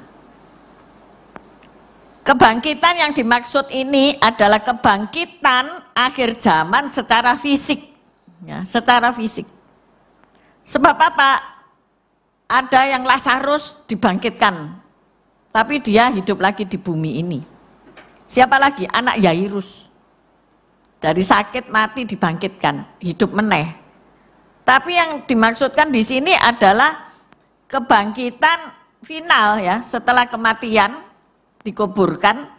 kebangkitan yang dimaksud ini adalah kebangkitan akhir zaman secara fisik. Ya, secara fisik. Sebab apa? Ada yang Lazarus dibangkitkan, tapi dia hidup lagi di bumi ini. Siapa lagi? Anak Yairus. Dari sakit mati dibangkitkan, hidup meneh. Tapi yang dimaksudkan di sini adalah kebangkitan final ya, setelah kematian dikuburkan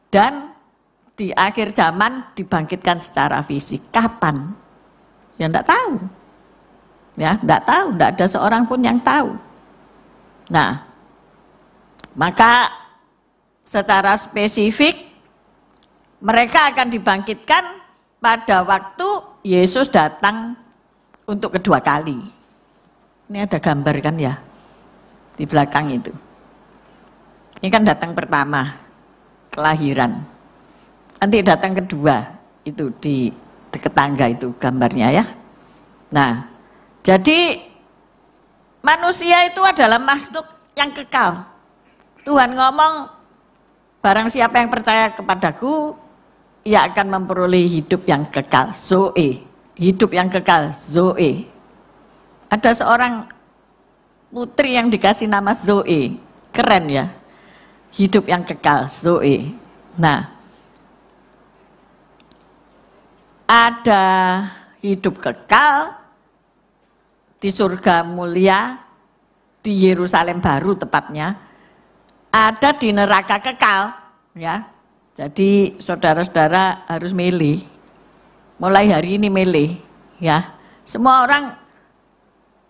dan di akhir zaman dibangkitkan secara fisik. Kapan? Ya enggak tahu. Ya, enggak tahu, enggak ada seorang pun yang tahu. Nah, maka secara spesifik mereka akan dibangkitkan pada waktu Yesus datang untuk kedua kali. Ini ada gambar kan ya di belakang itu. Ini kan datang pertama, kelahiran. Nanti datang kedua, itu di dekat tangga itu gambarnya ya. Nah, jadi manusia itu adalah makhluk yang kekal. Tuhan ngomong, barang siapa yang percaya kepadaku, ia akan memperoleh hidup yang kekal, Zoe. Hidup yang kekal, Zoe. Ada seorang putri yang dikasih nama Zoe, keren ya. Hidup yang kekal, Zoe. Nah, ada hidup kekal di surga mulia, di Yerusalem baru tepatnya, ada di neraka kekal, ya. Jadi saudara-saudara harus milih. Mulai hari ini milih, ya. Semua orang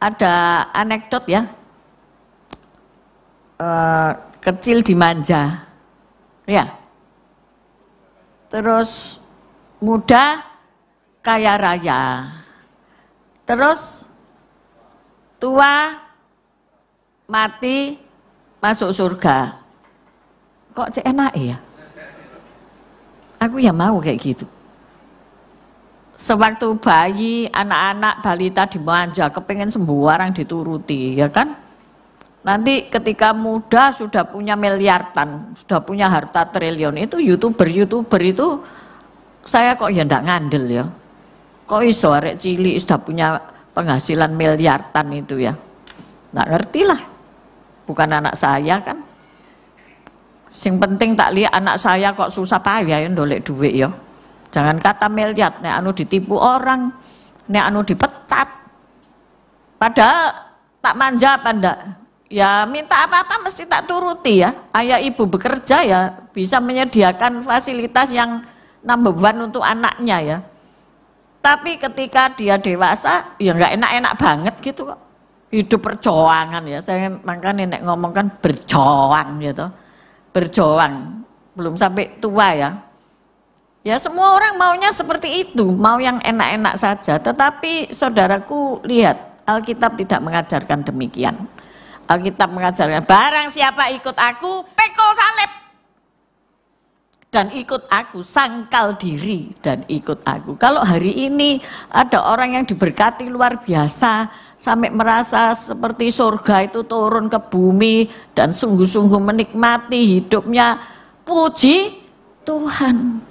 ada anekdot ya. Kecil dimanja, ya. Terus muda kaya raya. Terus tua mati masuk surga. Kok cek enak ya? Aku ya mau kayak gitu. Sewaktu bayi, anak-anak, balita dimanja, kepengen sembarang dituruti, ya kan? Nanti ketika muda sudah punya miliaran, sudah punya harta triliun, itu YouTuber itu saya kok ya ndak ngandel ya. Kok iso arek cilik sudah punya penghasilan miliaran itu ya. Nggak ngerti lah. Bukan anak saya kan. Sing penting tak lihat anak saya kok susah payah ya ndolek duit ya. Jangan kata miliar, nek anu ditipu orang, nek anu dipecat. Padahal tak manja apa ndak? Ya minta apa-apa mesti tak turuti ya. Ayah ibu bekerja ya bisa menyediakan fasilitas yang nambah beban untuk anaknya ya. Tapi ketika dia dewasa ya nggak enak-enak banget gitu kok. Hidup perjuangan ya. Saya makanya nek ngomong kan berjuang gitu. Berjuang, belum sampai tua ya. Ya semua orang maunya seperti itu, mau yang enak-enak saja. Tetapi saudaraku lihat, Alkitab tidak mengajarkan demikian. Alkitab mengajarkan, barang siapa ikut aku, pekol salib. Dan ikut aku, sangkal diri dan ikut aku. Kalau hari ini ada orang yang diberkati luar biasa, sampai merasa seperti surga itu turun ke bumi dan sungguh-sungguh menikmati hidupnya, puji Tuhan.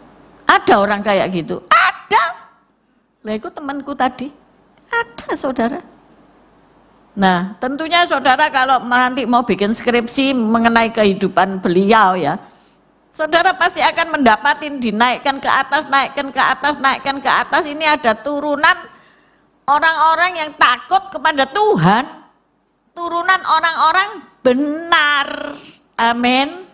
Ada orang kayak gitu? Ada. Lah itu temanku tadi. Ada saudara. Nah tentunya saudara kalau nanti mau bikin skripsi mengenai kehidupan beliau ya, saudara pasti akan mendapatin dinaikkan ke atas, naikkan ke atas, naikkan ke atas. Ini ada turunan orang-orang yang takut kepada Tuhan, turunan orang-orang benar, amin.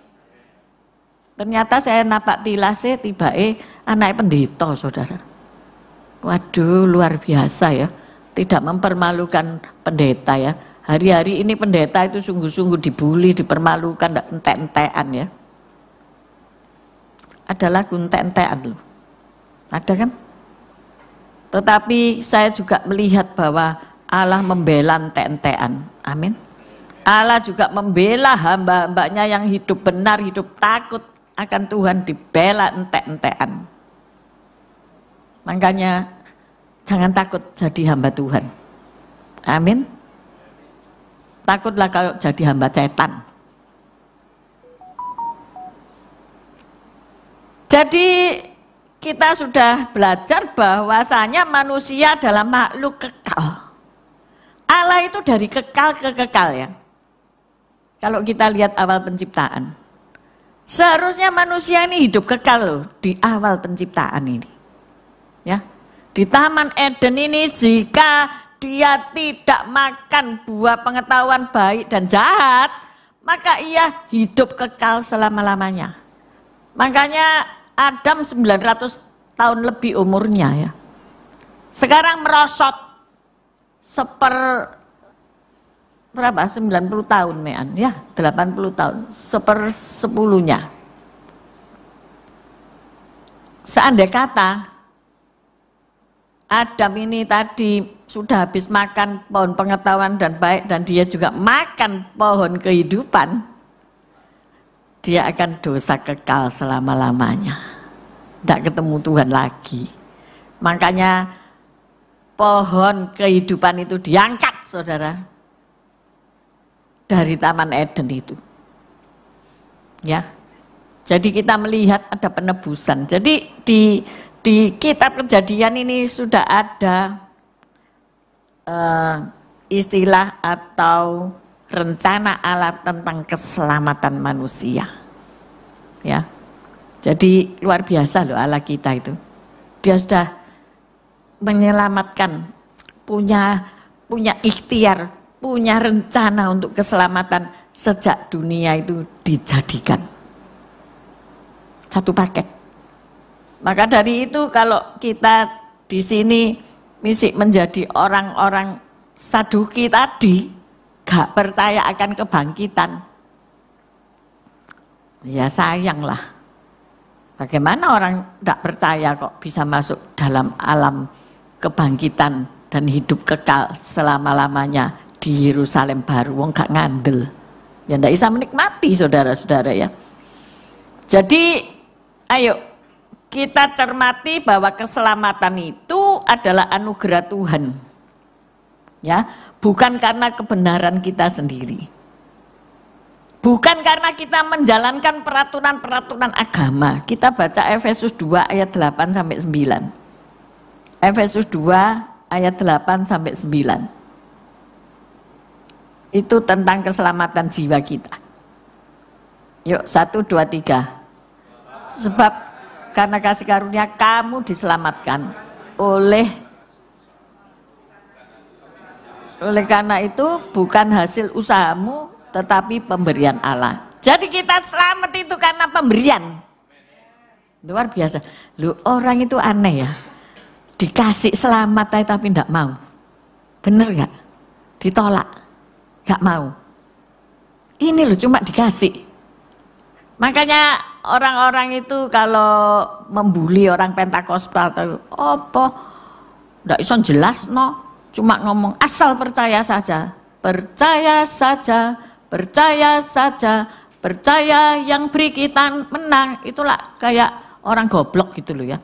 Ternyata saya napak tilase tibae anak pendeta saudara. Waduh luar biasa ya, tidak mempermalukan pendeta ya. Hari-hari ini pendeta itu sungguh-sungguh dibully, dipermalukan, entek-entekan ya. Ada lagu entek-entekan loh, ada kan? Tetapi saya juga melihat bahwa Allah membela entek-entekan, amin. Allah juga membela hamba-hambanya yang hidup benar, hidup takut akan Tuhan, dibela entek-entekan. Makanya jangan takut jadi hamba Tuhan, amin. Takutlah kalau jadi hamba setan. Jadi kita sudah belajar bahwasanya manusia adalah makhluk kekal. Allah itu dari kekal ke kekal ya. Kalau kita lihat awal penciptaan, Seharusnya manusia ini hidup kekal loh di awal penciptaan ini. Ya. Di Taman Eden ini jika dia tidak makan buah pengetahuan baik dan jahat, maka ia hidup kekal selama-lamanya. Makanya Adam 900 tahun lebih umurnya ya. Sekarang merosot berapa? 90 tahun mean ya, 80 tahun, 1/10-nya. Seandai kata Adam ini tadi sudah habis makan pohon pengetahuan dan baik dan dia juga makan pohon kehidupan, dia akan dosa kekal selama-lamanya. Tidak ketemu Tuhan lagi. Makanya pohon kehidupan itu diangkat, saudara, dari Taman Eden itu. Ya. Jadi kita melihat ada penebusan. Jadi di kitab Kejadian ini sudah ada istilah atau rencana Allah tentang keselamatan manusia. Ya. Jadi luar biasa loh Allah kita itu. Dia sudah menyelamatkan, punya ikhtiar, punya rencana untuk keselamatan sejak dunia itu dijadikan. Satu paket. Maka dari itu kalau kita di sini mesti menjadi orang-orang Saduki tadi, gak percaya akan kebangkitan, ya sayanglah. Bagaimana orang tidak percaya kok bisa masuk dalam alam kebangkitan dan hidup kekal selama-lamanya di Yerusalem baru, wong gak ngandel. Ya tidak bisa menikmati saudara-saudara ya. Jadi ayo kita cermati bahwa keselamatan itu adalah anugerah Tuhan. Ya, bukan karena kebenaran kita sendiri. Bukan karena kita menjalankan peraturan-peraturan agama. Kita baca Efesus 2 ayat 8 sampai 9. Efesus 2 ayat 8 sampai 9. Itu tentang keselamatan jiwa kita. Yuk 1, 2, 3. Sebab karena kasih karunia kamu diselamatkan oleh karena itu bukan hasil usahamu tetapi pemberian Allah. Jadi kita selamat itu karena pemberian. Luar biasa. Loh, orang itu aneh ya. Dikasih selamat tapi tidak mau. Bener gak? Ditolak. Gak mau. Ini loh cuma dikasih. Makanya orang-orang itu kalau membuli orang Pentakosta atau apa, tidak bisa jelas no. Cuma ngomong asal percaya saja. Percaya saja. Percaya saja, percaya yang beri kita menang. Itulah kayak orang goblok gitu loh ya.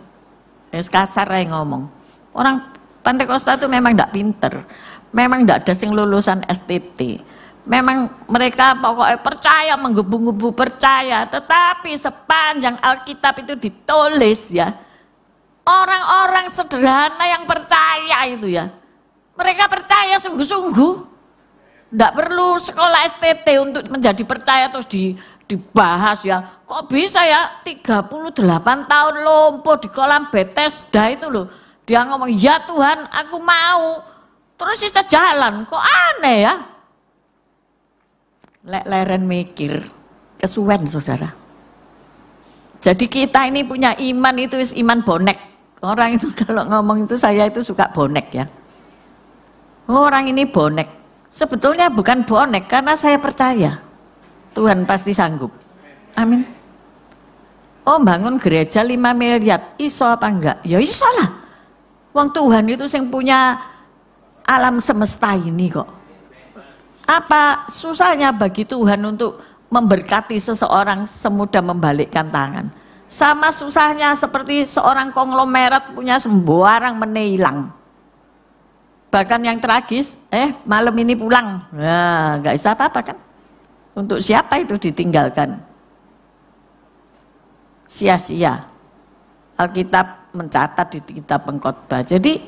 Kasar aja ngomong. Orang Pentakosta itu memang tidak pinter. Memang tidak ada sing lulusan STT. Memang mereka pokoknya percaya, menggebu-gebu percaya. Tetapi sepanjang Alkitab itu ditulis ya, orang-orang sederhana yang percaya itu ya, mereka percaya sungguh-sungguh. Tidak perlu sekolah STT untuk menjadi percaya terus dibahas ya. Kok bisa ya 38 tahun lumpuh di kolam Bethesda itu loh. Dia ngomong, ya Tuhan aku mau. Terus bisa jalan, kok aneh ya. Leren mikir, kesuwen saudara. Jadi kita ini punya iman itu iman bonek. Orang itu kalau ngomong itu saya itu suka bonek ya. Orang ini bonek. Sebetulnya bukan bonek karena saya percaya Tuhan pasti sanggup. Amin. Oh bangun gereja 5 miliar, iso apa enggak? Ya iso lah. Wong Tuhan itu yang punya alam semesta ini kok. Apa susahnya bagi Tuhan untuk memberkati seseorang semudah membalikkan tangan? Sama susahnya seperti seorang konglomerat punya sembarang meneilang. Bahkan yang tragis, malam ini pulang, nah, nggak bisa apa-apa kan? Untuk siapa itu ditinggalkan? Sia-sia. Alkitab mencatat di kitab Pengkhotbah. Jadi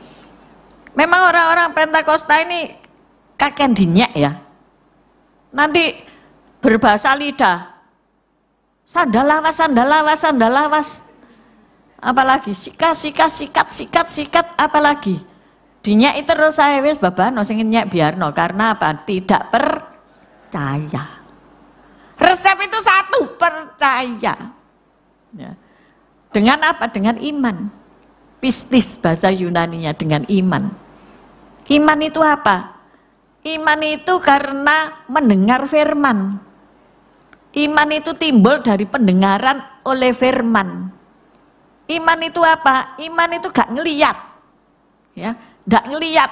memang orang-orang Pentakosta ini kakek dinyek ya. Nanti berbahasa lidah, Sandal lawas. Apalagi sikat, apalagi. Dinyek terus saya wis babano sing nyek biarno karena apa? Tidak percaya. Resep itu satu, percaya. Ya. Dengan apa? Dengan iman. Pistis bahasa Yunaninya, dengan iman. Iman itu apa? Iman itu karena mendengar firman. Iman itu timbul dari pendengaran oleh firman. Iman itu apa? Iman itu gak ngeliat. Ya, gak ngeliat.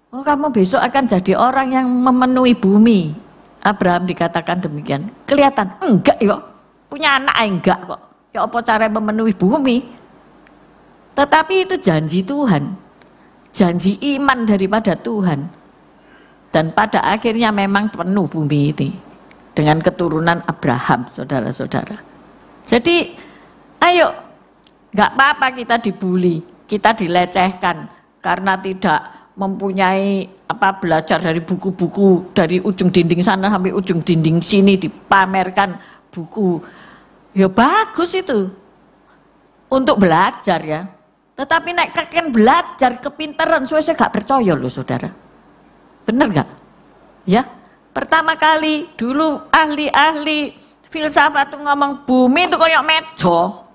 Oh, kamu besok akan jadi orang yang memenuhi bumi. Abraham dikatakan demikian. Kelihatan? Enggak ya. Punya anak enggak kok. Ya apa cara memenuhi bumi? Tetapi itu janji Tuhan. Janji iman daripada Tuhan. Dan pada akhirnya memang penuh bumi ini. Dengan keturunan Abraham, saudara-saudara. Jadi, ayo, gak apa-apa kita dibully, kita dilecehkan karena tidak mempunyai belajar dari buku-buku dari ujung dinding sana sampai ujung dinding sini dipamerkan buku. Ya bagus itu untuk belajar ya. Tetapi naik kakek belajar kepintaran, saya gak percaya loh saudara. Bener gak? Ya. Pertama kali dulu ahli-ahli filsafat itu ngomong bumi itu kayak meja.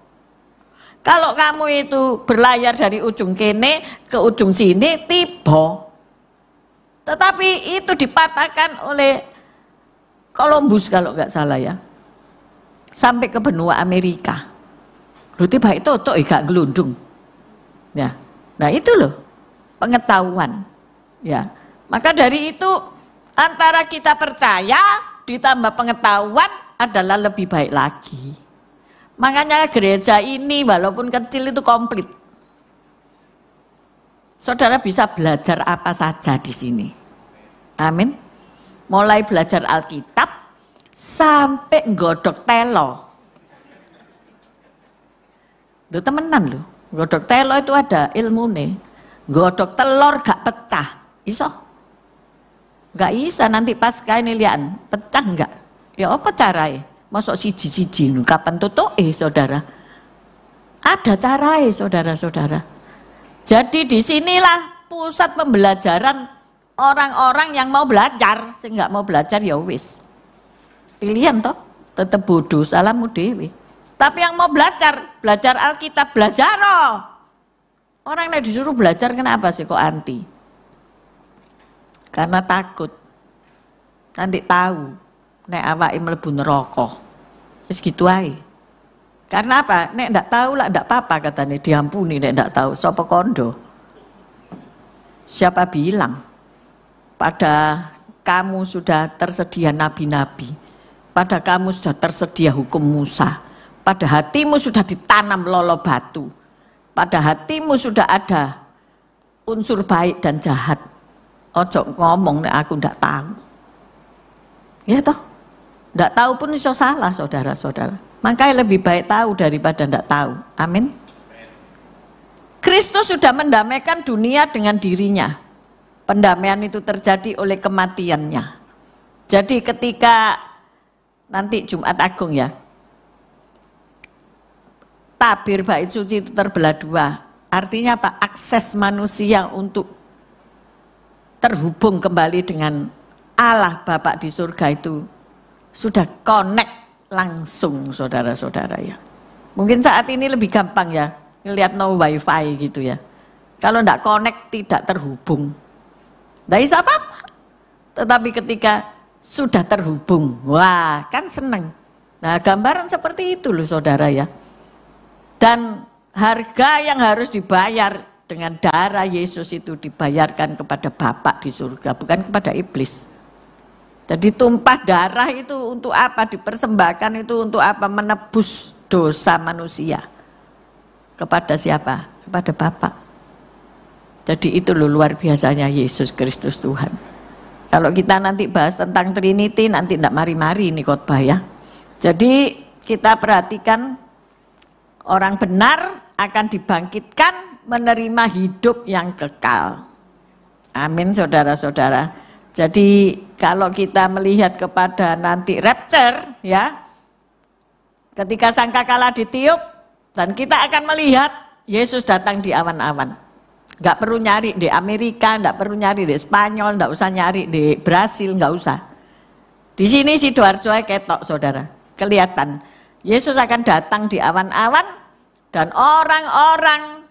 Kalau kamu itu berlayar dari ujung kene ke ujung sini tiba. Tetapi itu dipatahkan oleh Columbus kalau nggak salah ya. Sampai ke benua Amerika. Loh tiba itu gak gelundung. Ya. Nah itu loh pengetahuan. Ya. Maka dari itu antara kita percaya ditambah pengetahuan adalah lebih baik lagi. Makanya gereja ini walaupun kecil itu komplit. Saudara bisa belajar apa saja di sini. Amin. Mulai belajar Alkitab sampai nggodok telo. Itu temenan loh. Nggodok telo itu ada ilmune. Nggodok telur gak pecah. Iso? Gak bisa nanti pas ini lihat pecah enggak? Ya apa caranya? Masuk siji-siji kapan tutup saudara? Ada caranya saudara-saudara. Jadi disinilah pusat pembelajaran orang-orang yang mau belajar, sehingga mau belajar ya wis. Pilihan toh, tetap bodoh, salahmu dewe. Tapi yang mau belajar Alkitab, belajar oh. Orang yang disuruh belajar kenapa sih kok anti? Karena takut nanti tahu nek awake mlebu neraka. Wis gitu ae. Karena apa? Nek ndak tahu lah ndak apa-apa katanya, diampuni nek ndak tahu. Sapa kondo? Siapa bilang? Pada kamu sudah tersedia nabi-nabi. Pada kamu sudah tersedia hukum Musa. Pada hatimu sudah ditanam lolo batu. Pada hatimu sudah ada unsur baik dan jahat. Ojo ngomong nek aku ndak tahu. Ya toh? Ndak tahu pun iso salah saudara-saudara. Makanya lebih baik tahu daripada ndak tahu. Amin. Kristus sudah mendamaikan dunia dengan dirinya. Pendamaian itu terjadi oleh kematiannya. Jadi ketika nanti Jumat Agung ya, tabir bait suci itu terbelah dua. Artinya apa? Akses manusia untuk terhubung kembali dengan Allah Bapa di surga itu sudah connect langsung saudara-saudara ya. Mungkin saat ini lebih gampang ya, ngelihat no wifi gitu ya. Kalau enggak connect tidak terhubung. Nggak bisa apa-apa. Tetapi ketika sudah terhubung, wah kan seneng. Nah gambaran seperti itu loh saudara ya. Dan harga yang harus dibayar dengan darah Yesus itu dibayarkan kepada Bapa di surga, bukan kepada iblis. Jadi tumpah darah itu untuk apa? Dipersembahkan itu untuk apa? Menebus dosa manusia. Kepada siapa? Kepada Bapa. Jadi itu loh luar biasanya Yesus Kristus Tuhan. Kalau kita nanti bahas tentang Trinity, nanti tidak mari-mari ini khotbah ya. Jadi kita perhatikan orang benar akan dibangkitkan menerima hidup yang kekal. Amin saudara-saudara. Jadi kalau kita melihat kepada nanti rapture ya, Ketika sangkakala ditiup, dan kita akan melihat Yesus datang di awan-awan. Nggak perlu nyari di Amerika, nggak perlu nyari di Spanyol, nggak usah nyari di Brasil, nggak usah. Di sini Sidoarjo ketok, saudara, kelihatan. Yesus akan datang di awan-awan, dan orang-orang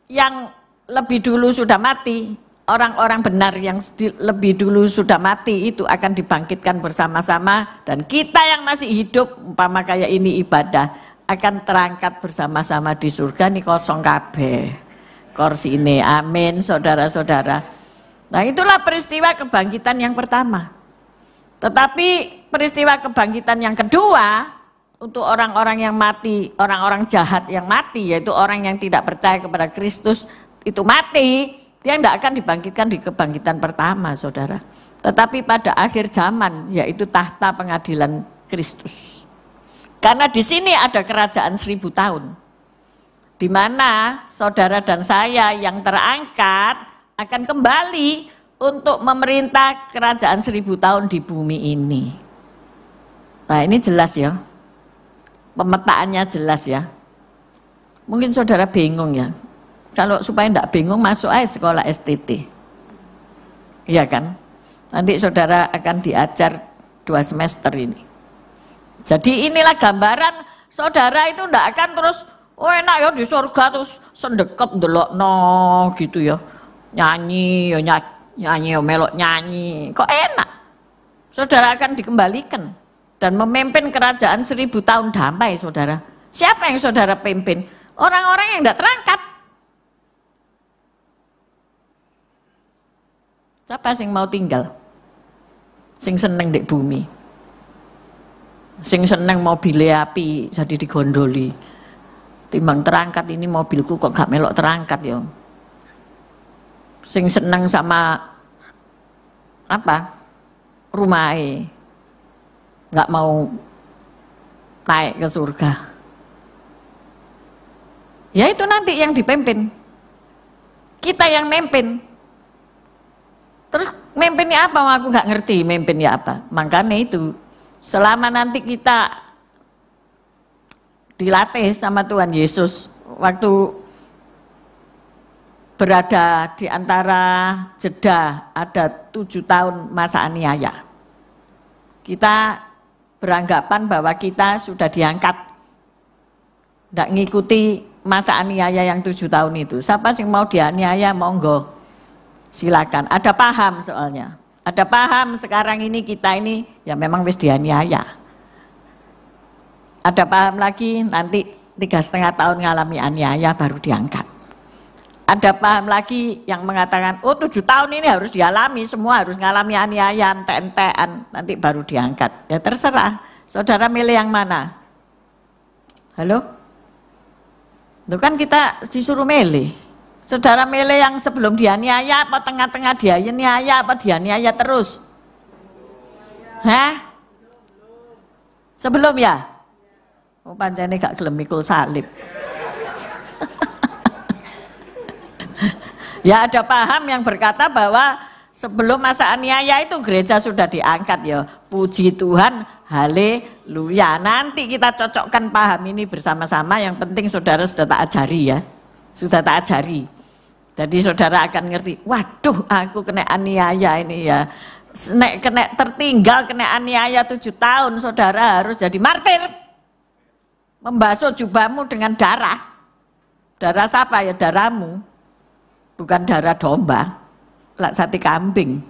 yang lebih dulu sudah mati, orang-orang benar yang lebih dulu sudah mati itu akan dibangkitkan bersama-sama, dan kita yang masih hidup, umpama kayak ini ibadah, akan terangkat bersama-sama di surga. Ini kosong kabeh kursi ini, amin saudara-saudara. Nah itulah peristiwa kebangkitan yang pertama. Tetapi peristiwa kebangkitan yang kedua, untuk orang-orang yang mati, orang-orang jahat yang mati, yaitu orang yang tidak percaya kepada Kristus, itu mati, dia tidak akan dibangkitkan di kebangkitan pertama, saudara. Tetapi pada akhir zaman, yaitu tahta pengadilan Kristus. Karena di sini ada kerajaan 1000 tahun, di mana saudara dan saya yang terangkat akan kembali untuk memerintah kerajaan 1000 tahun di bumi ini. Nah ini jelas ya, pemetaannya jelas ya. Mungkin saudara bingung ya, kalau supaya tidak bingung masuk aja sekolah STT. Iya kan? Nanti saudara akan diajar 2 semester ini. Jadi inilah gambaran saudara itu tidak akan terus, oh enak ya di surga terus sendekep ndelokno gitu ya. Nyanyi ya nyanyi ya melok nyanyi. Kok enak? Saudara akan dikembalikan dan memimpin kerajaan 1000 tahun damai, saudara. Siapa yang saudara pimpin? Orang-orang yang tidak terangkat. Siapa sing mau tinggal? Sing seneng di bumi. Sing seneng mobil api jadi digondoli. Timbang terangkat, ini mobilku kok gak melok terangkat ya. Sing seneng sama apa? Rumahnya. Gak mau naik ke surga. Ya itu nanti yang dipimpin. Kita yang memimpin. Terus memimpinnya apa? Aku gak ngerti memimpinnya apa. Makanya itu, selama nanti kita dilatih sama Tuhan Yesus, waktu berada di antara jeda ada 7 tahun masa aniaya. Kita beranggapan bahwa kita sudah diangkat. Tidak ngikuti masa aniaya yang 7 tahun itu. Siapa sih mau dianiaya, monggo. Silakan. Ada paham soalnya. Ada paham sekarang ini kita ini ya memang wis dianiaya. Ada paham lagi nanti 3,5 tahun ngalami aniaya baru diangkat. Ada paham lagi yang mengatakan, oh 7 tahun ini harus dialami, semua harus ngalami aniaya, ente-entean, nanti baru diangkat. Ya terserah, saudara milih yang mana? Halo? Itu kan kita disuruh milih. Saudara milih yang sebelum dianiaya, apa tengah-tengah dianiaya, apa dianiaya terus? Hah? Sebelum ya? Oh pancene gak gelem mikul salib. Ya ada paham yang berkata bahwa sebelum masa aniaya itu gereja sudah diangkat ya. Puji Tuhan, haleluya. Nanti kita cocokkan paham ini bersama-sama. Yang penting saudara sudah tak ajari ya. Sudah tak ajari. Jadi saudara akan ngerti, waduh aku kena aniaya ini ya. Kena tertinggal, kena aniaya 7 tahun, saudara harus jadi martir. Membasuh jubahmu dengan darah. Darah siapa ya? Darahmu. Bukan darah domba, lak sate kambing.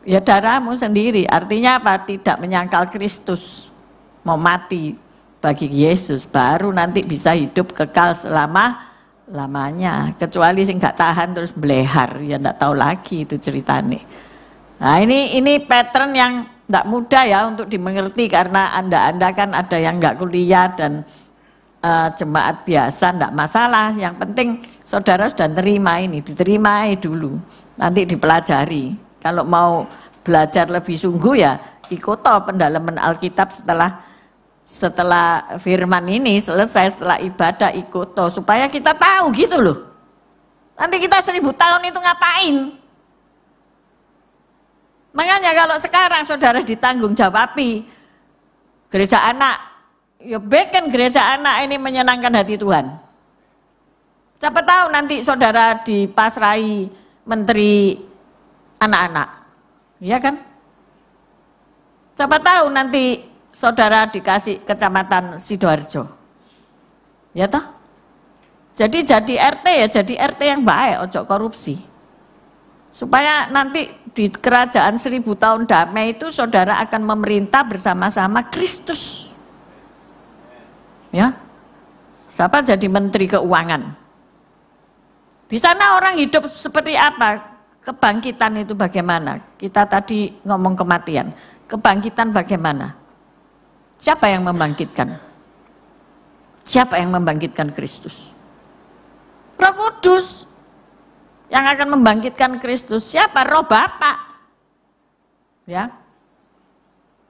Ya darahmu sendiri, artinya apa? Tidak menyangkal Kristus, mau mati bagi Yesus, baru nanti bisa hidup kekal selama-lamanya. Kecuali sing gak tahan terus belehar, ya ndak tahu lagi itu ceritanya. Nah ini pattern yang ndak mudah ya untuk dimengerti, karena anda kan ada yang nggak kuliah dan jemaat biasa ndak masalah. Yang penting saudara sudah terima ini, diterimai dulu, nanti dipelajari. Kalau mau belajar lebih sungguh ya ikut pendalaman Alkitab setelah firman ini selesai, setelah ibadah ikut supaya kita tahu gitu loh. Nanti kita 1000 tahun itu ngapain? Makanya kalau sekarang saudara ditanggung jawabi gereja anak, ya bikin gereja anak ini menyenangkan hati Tuhan. Siapa tahu nanti saudara dipasrai menteri anak-anak, ya kan? Siapa tahu nanti saudara dikasih kecamatan Sidoarjo, ya toh? Jadi RT ya jadi RT yang baik, ojo korupsi. Supaya nanti di kerajaan 1000 tahun damai itu saudara akan memerintah bersama-sama Kristus. Ya, siapa jadi menteri keuangan? Di sana orang hidup seperti apa? Kebangkitan itu bagaimana? Kita tadi ngomong kematian. Kebangkitan bagaimana? Siapa yang membangkitkan? Siapa yang membangkitkan Kristus? Roh Kudus yang akan membangkitkan Kristus. Siapa? Roh Bapa. Ya.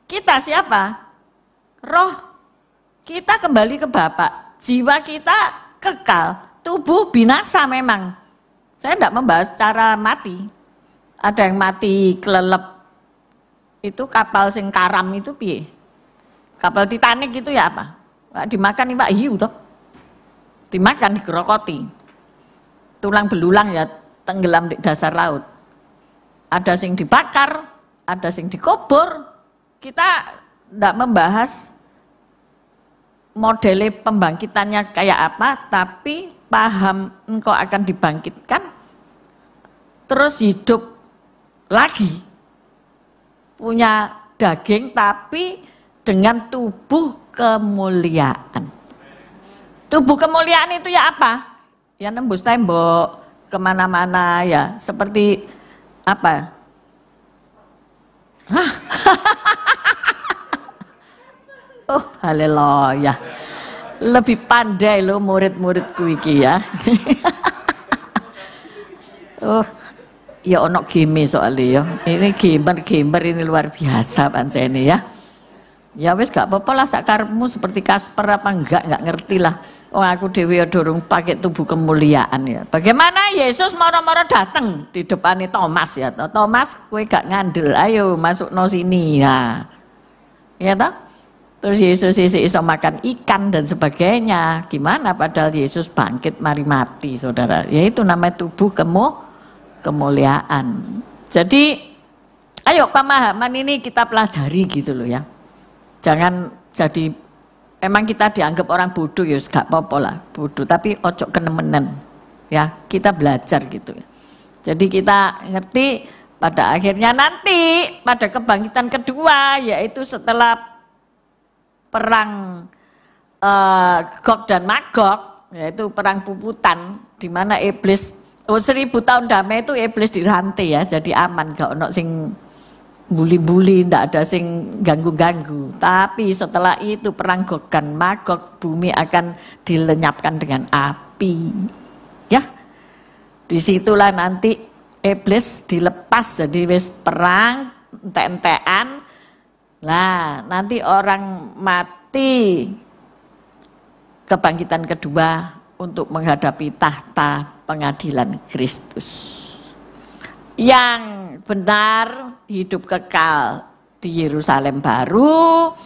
Kita siapa? Roh. Kita kembali ke Bapa. Jiwa kita kekal, tubuh binasa memang. Saya tidak membahas cara mati. Ada yang mati kelelep. Itu kapal sing karam itu piye? Kapal Titanic itu ya apa? Nggak dimakan Pak hiu toh. Dimakan, digerokoti. Tulang belulang ya tenggelam di dasar laut. Ada sing dibakar, ada sing dikubur. Kita tidak membahas model pembangkitannya kayak apa, tapi paham engkau akan dibangkitkan, terus hidup lagi, punya daging tapi dengan tubuh kemuliaan. Tubuh kemuliaan itu ya apa? Ya nembus tembok, kemana-mana ya, seperti apa? Hah? Oh haleluya, lebih pandai lo murid-muridku iki ya. Oh ya ono game soalnya ya, ini gamer ini luar biasa pancene ya. Ya wis gak apa-apa lah sakarepmu seperti Kasper apa enggak ngerti lah. Oh aku dewe dorong pakai tubuh kemuliaan ya. Bagaimana Yesus moro-moro datang di depannya Thomas ya. Thomas kowe gak ngandel, ayo masuk no sini ya. Ya toh? Terus Yesus iso makan ikan dan sebagainya. Gimana padahal Yesus bangkit mari mati saudara. Ya itu namanya tubuh kemuliaan. Jadi ayo pemahaman ini kita pelajari gitu loh ya. Jangan jadi, emang kita dianggap orang bodoh ya gak apa-apa lah bodoh. Tapi ojo kenemenen ya, kita belajar gitu ya. Jadi kita ngerti pada akhirnya nanti pada kebangkitan kedua yaitu setelah perang Gog dan Magog, yaitu perang puputan, di mana iblis 1000 tahun damai itu iblis dirantai ya, jadi aman, gak ono sing buli-buli, ndak ada sing ganggu-ganggu. Tapi setelah itu perang Gog dan Magog, bumi akan dilenyapkan dengan api, ya. Disitulah nanti iblis dilepas, jadi wis perang entek-entekan. Nah, nanti orang mati kebangkitan kedua untuk menghadapi tahta pengadilan Kristus. Yang benar hidup kekal di Yerusalem baru,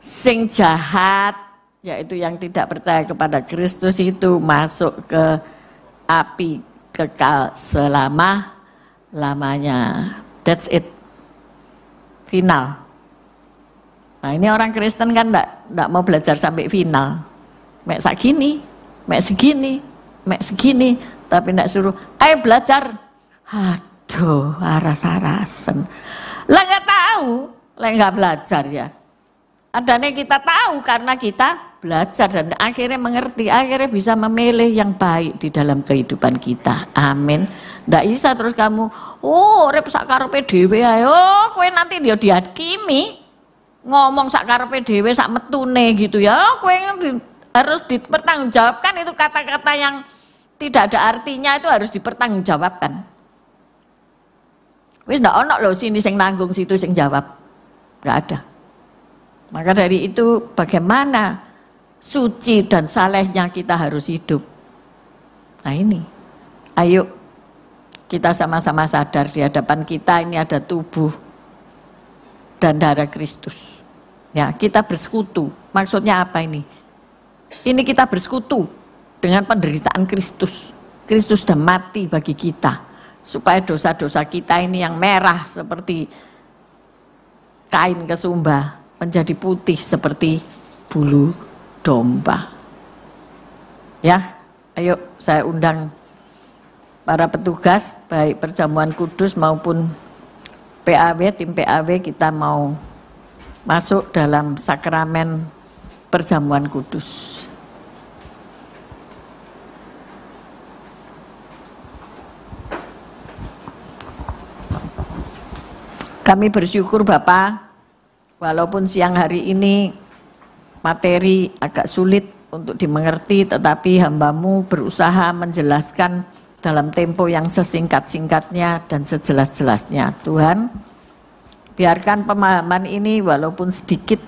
sing jahat yaitu yang tidak percaya kepada Kristus itu masuk ke api kekal selama-lamanya. That's it. Final. Nah ini orang Kristen kan enggak mau belajar sampai final. Mek segini, mek segini, mek segini, tapi enggak suruh, ayo belajar. Aduh, aras-arasen. Lah enggak tahu, lah enggak belajar ya. Adanya kita tahu karena kita belajar dan akhirnya mengerti, akhirnya bisa memilih yang baik di dalam kehidupan kita. Amin. Enggak bisa terus kamu, oh rep sakarepe dhewe ae. Oh, kowe nanti dia dihakimi. Ngomong sak karepe dhewe sak metune gitu ya, kowe harus dipertanggungjawabkan. Itu kata-kata yang tidak ada artinya itu harus dipertanggungjawabkan. Wis ndak ono lho sini sing nanggung situ sing jawab, nggak ada. Maka dari itu bagaimana suci dan salehnya kita harus hidup. Nah ini, ayo kita sama-sama sadar di hadapan kita ini ada tubuh dan darah Kristus. Ya, kita bersekutu. Maksudnya apa ini? Ini kita bersekutu dengan penderitaan Kristus. Kristus sudah mati bagi kita, supaya dosa-dosa kita ini yang merah seperti kain kesumba menjadi putih seperti bulu domba. Ya, ayo saya undang para petugas baik Perjamuan Kudus maupun PAW, tim PAW, kita mau masuk dalam sakramen Perjamuan Kudus. Kami bersyukur Bapak, walaupun siang hari ini materi agak sulit untuk dimengerti, tetapi hamba-Mu berusaha menjelaskan dalam tempo yang sesingkat-singkatnya dan sejelas-jelasnya. Tuhan, biarkan pemahaman ini walaupun sedikit,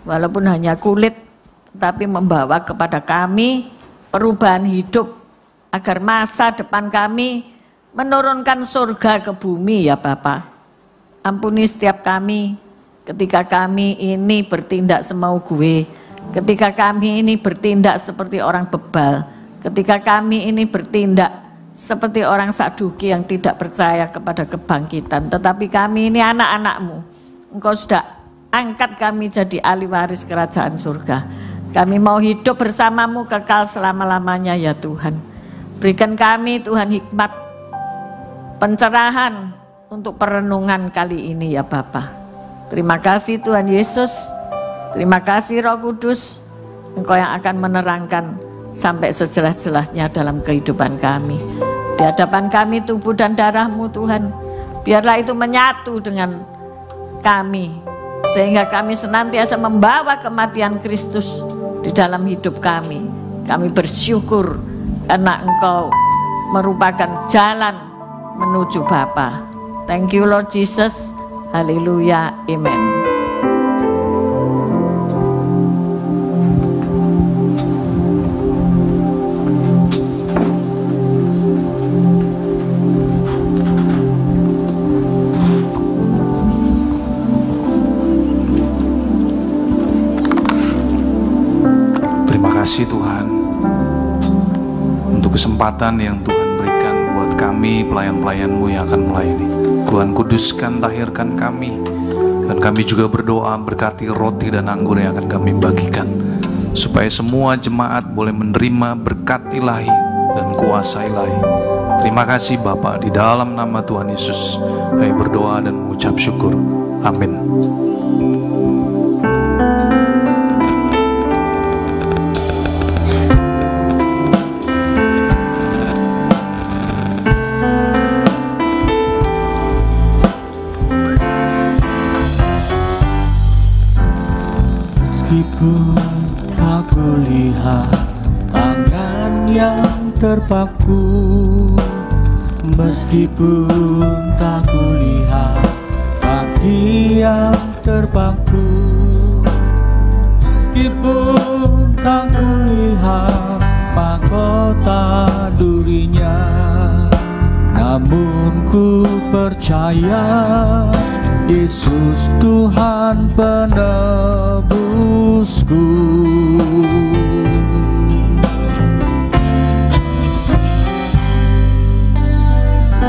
walaupun hanya kulit, tapi membawa kepada kami perubahan hidup, agar masa depan kami menurunkan surga ke bumi ya Bapak. Ampuni setiap kami ketika kami ini bertindak semau gue, ketika kami ini bertindak seperti orang bebal, ketika kami ini bertindak seperti orang Saduki yang tidak percaya kepada kebangkitan. Tetapi kami ini anak-anak-Mu, Engkau sudah angkat kami jadi ahli waris kerajaan surga. Kami mau hidup bersama-Mu kekal selama-lamanya ya Tuhan. Berikan kami Tuhan hikmat, pencerahan untuk perenungan kali ini ya Bapa. Terima kasih Tuhan Yesus, terima kasih Roh Kudus, Engkau yang akan menerangkan sampai sejelas-jelasnya dalam kehidupan kami. Di hadapan kami tubuh dan darah-Mu Tuhan, biarlah itu menyatu dengan kami, sehingga kami senantiasa membawa kematian Kristus di dalam hidup kami. Kami bersyukur karena Engkau merupakan jalan menuju Bapa. Thank you Lord Jesus. Haleluya. Amen. Terima kasih Tuhan untuk kesempatan yang Tuhan berikan buat kami pelayan-pelayan-Mu yang akan melayani. Tuhan kuduskan, tahirkan kami, dan kami juga berdoa berkati roti dan anggur yang akan kami bagikan, supaya semua jemaat boleh menerima berkat ilahi dan kuasa ilahi. Terima kasih Bapa, di dalam nama Tuhan Yesus kami berdoa dan mengucap syukur. Amin. Meskipun tak kulihat tangan yang terpaku, meskipun tak kulihat kaki yang terpaku, meskipun tak kulihat mahkota durinya, namun ku percaya Yesus Tuhan penebusku.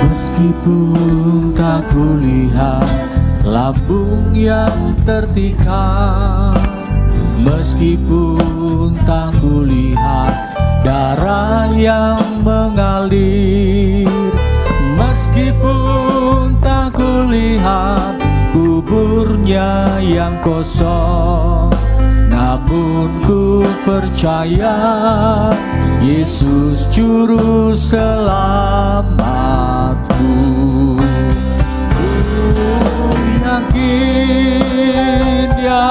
Meskipun tak kulihat lambung yang tertikam, meskipun tak kulihat darah yang mengalir, meskipun tak kulihat kuburnya yang kosong, namun ku percaya Yesus juru selamatku. Ku yakin Dia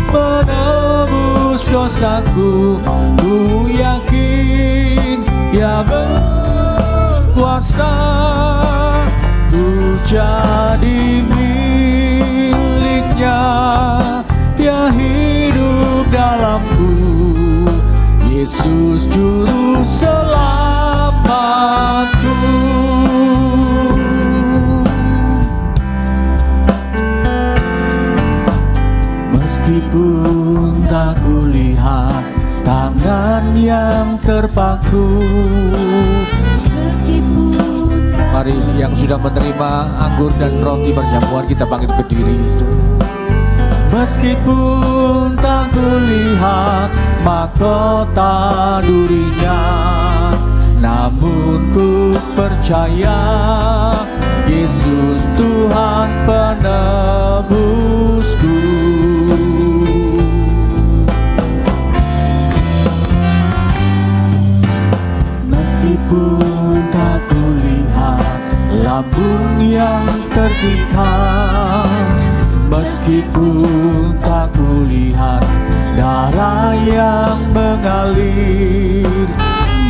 menebus dosaku, ku yakin Dia berkuasa, ku jadi miliknya, Dia hidup dalamku, Yesus juru selamatku. Meskipun tak kulihat tangan yang terpaku, Meskipun tak mari yang sudah menerima anggur dan roti perjamuan kita bangkit berdiri. Meskipun tak kulihat mahkota durinya, namun ku percaya Yesus Tuhan penebusku. Meskipun tak kulihat lambung yang terpikat, meskipun tak kulihat darah yang mengalir,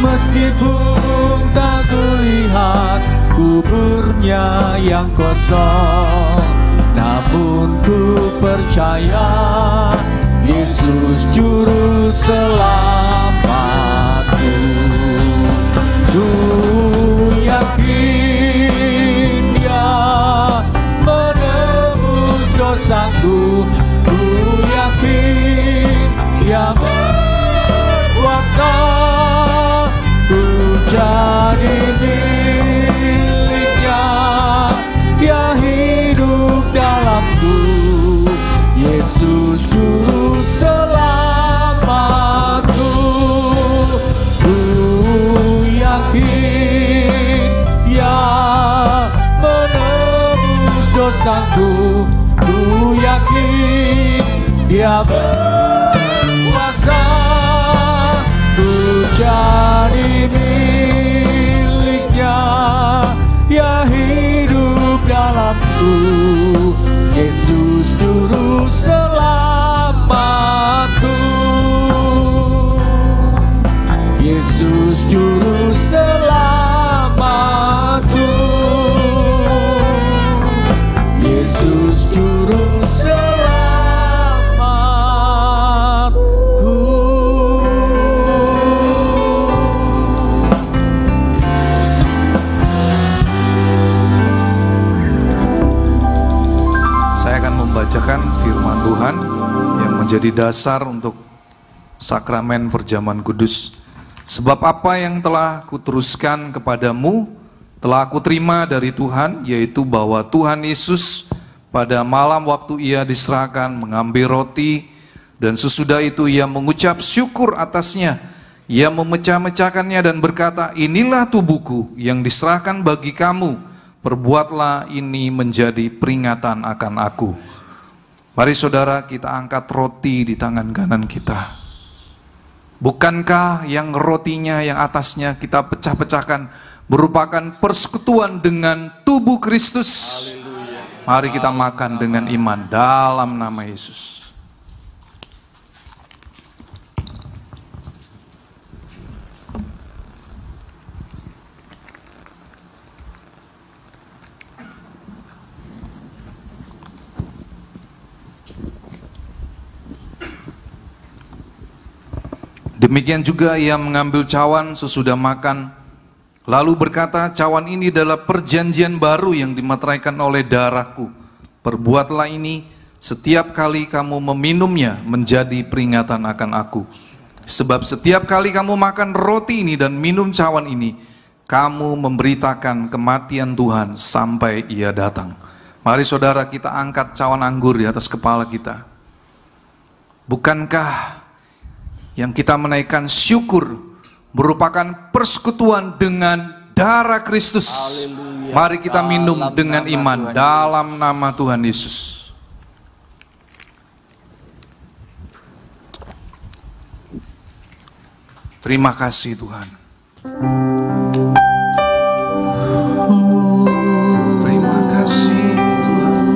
meskipun tak kulihat kuburnya yang kosong, namun ku percaya Yesus juru selamatku. Ku yakin Dia menebus dosaku, ku yakin Dia berkuasa, ku jadi miliknya, Dia hidup dalamku, Yesus juru selamatku. Ku yakin Dia menebus dosaku, ku yakin Dia berkuasa, ku jadi miliknya, Dia hidup dalamku, Yesus juru selamatku, Yesus juru selamatku, Yesus juru selamatku. Saya akan membacakan firman Tuhan yang menjadi dasar untuk sakramen perjamuan kudus. Sebab apa yang telah kuteruskan kepadamu telah aku terima dari Tuhan, yaitu bahwa Tuhan Yesus pada malam waktu Ia diserahkan mengambil roti, dan sesudah itu Ia mengucap syukur atasnya. Ia memecah-mecahkannya dan berkata, inilah tubuhku yang diserahkan bagi kamu, perbuatlah ini menjadi peringatan akan aku. Mari saudara, kita angkat roti di tangan kanan kita. Bukankah yang rotinya yang atasnya kita pecah-pecahkan merupakan persekutuan dengan tubuh Kristus? Mari kita makan dengan iman dalam nama Yesus. Demikian juga Ia mengambil cawan sesudah makan, lalu berkata, cawan ini adalah perjanjian baru yang dimateraikan oleh darahku. Perbuatlah ini setiap kali kamu meminumnya menjadi peringatan akan aku. Sebab setiap kali kamu makan roti ini dan minum cawan ini, kamu memberitakan kematian Tuhan sampai Ia datang. Mari saudara, kita angkat cawan anggur di atas kepala kita. Bukankah yang kita menaikkan syukur merupakan persekutuan dengan darah Kristus? Haleluya. Mari kita minum Dalam dengan nama iman Tuhan dalam nama Tuhan Yesus. Terima kasih Tuhan. Terima kasih Tuhan.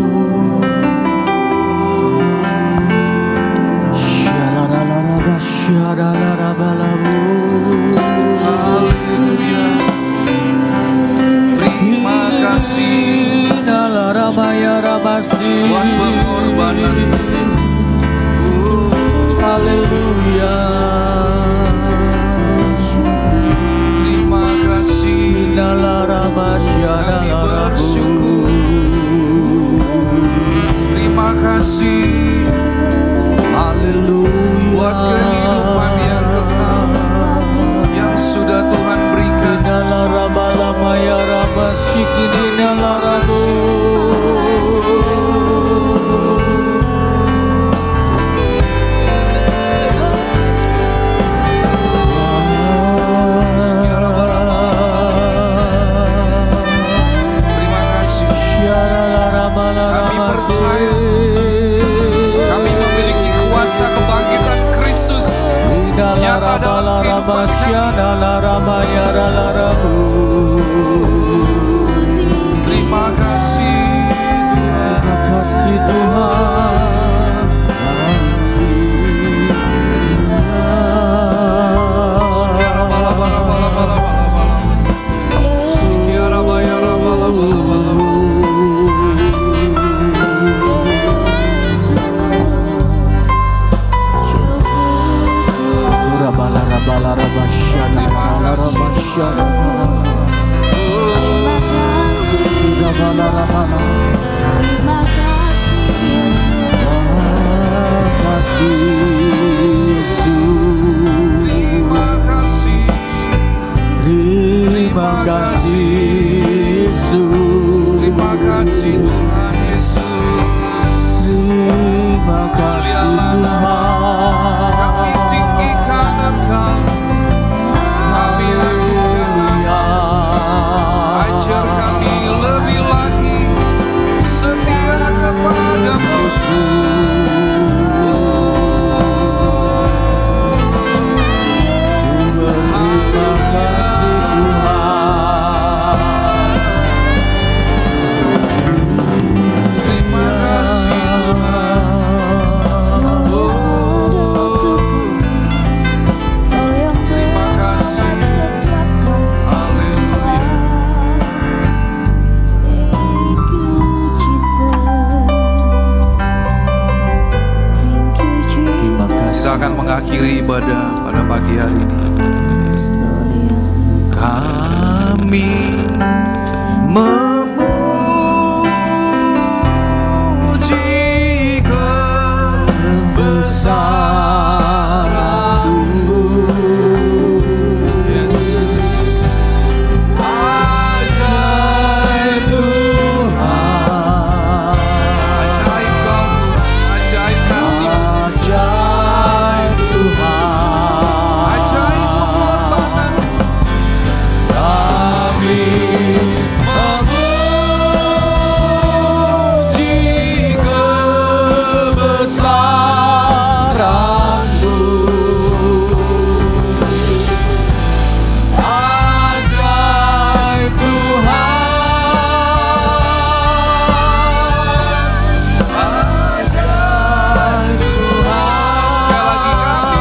Haleluya. Terima kasih buat pengorbanan. Haleluya. Terima kasih. Kami bersyukur. Terima kasih. Haleluya. Buat kehidupan yang kekal yang sudah Tuhan berikan. Nalaramaya Rama Sikini Nalarabu. Terima kasih. Kami percaya kami memiliki kuasa kebangkitan Kristus nyata dalam kehidupan kami. Terima kasih Tuhan. Terima kasih Tuhan. Sikiara bala bala bala bala bala bala. Sikiara bayara bala bala bala. Terima kasih Yesus. Terima kasih Tuhan Yesus. Terima kasih Tuhan. Kami tinggikan Engkau. Kami agungkan. Ajar kami lebih lagi setia kepadamu. Terima kasih Tuhan. Terima kasih. Haleluya. Terima kasih. Kita akan mengakhiri ibadah pada pagi hari ini. Kami memuji kebesaran-Mu. Yes. Ajaib Tuhan. Ajaib Kau Tuhan. Ajaib kasih-Mu. Ajaib Tuhan. Ajaib pengorbanan-Mu. Kami memuji kebesaran-Mu. Ajaib Tuhan. Ajaib Tuhan. Sekali lagi kami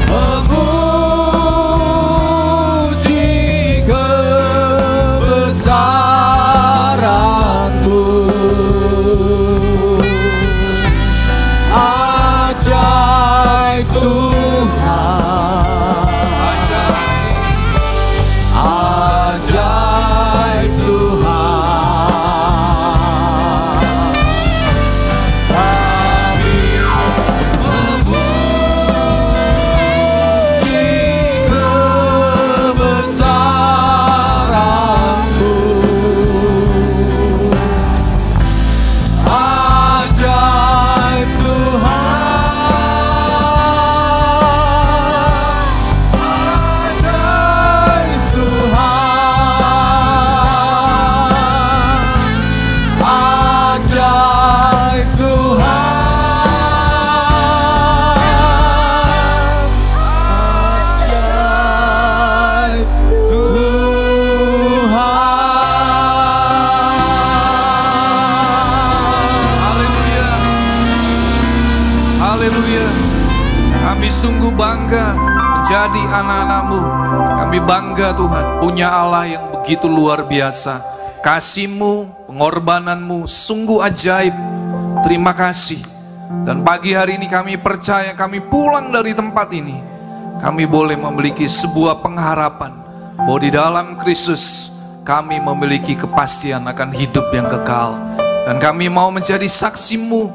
memuji kebesaran-Mu. Ajaib Tuhan. Ajaib Tuhan. Kami memuji kebesaran-Mu. Ajaib Tuhan. Ajaib Tuhan. Ajaib Tuhan. Ajaib Tuhan. Haleluya. Haleluya. Kami sungguh bangga menjadi anak-anak-Mu. Kami bangga Tuhan punya Allah yang begitu luar biasa. Kasih-Mu, pengorbanan-Mu sungguh ajaib. Terima kasih. Dan pagi hari ini kami percaya kami pulang dari tempat ini, kami boleh memiliki sebuah pengharapan bahwa di dalam Kristus kami memiliki kepastian akan hidup yang kekal. Dan kami mau menjadi saksi-Mu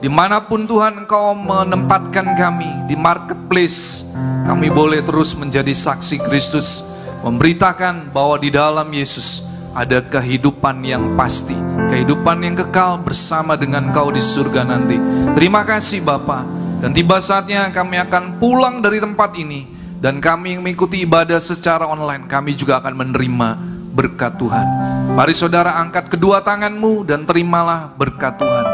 dimanapun Tuhan Engkau menempatkan kami di marketplace. Kami boleh terus menjadi saksi Kristus, memberitakan bahwa di dalam Yesus ada kehidupan yang pasti, kehidupan yang kekal bersama dengan Engkau di surga nanti. Terima kasih Bapa. Dan tiba saatnya kami akan pulang dari tempat ini, dan kami yang mengikuti ibadah secara online, kami juga akan menerima berkat Tuhan. Mari saudara angkat kedua tanganmu dan terimalah berkat Tuhan.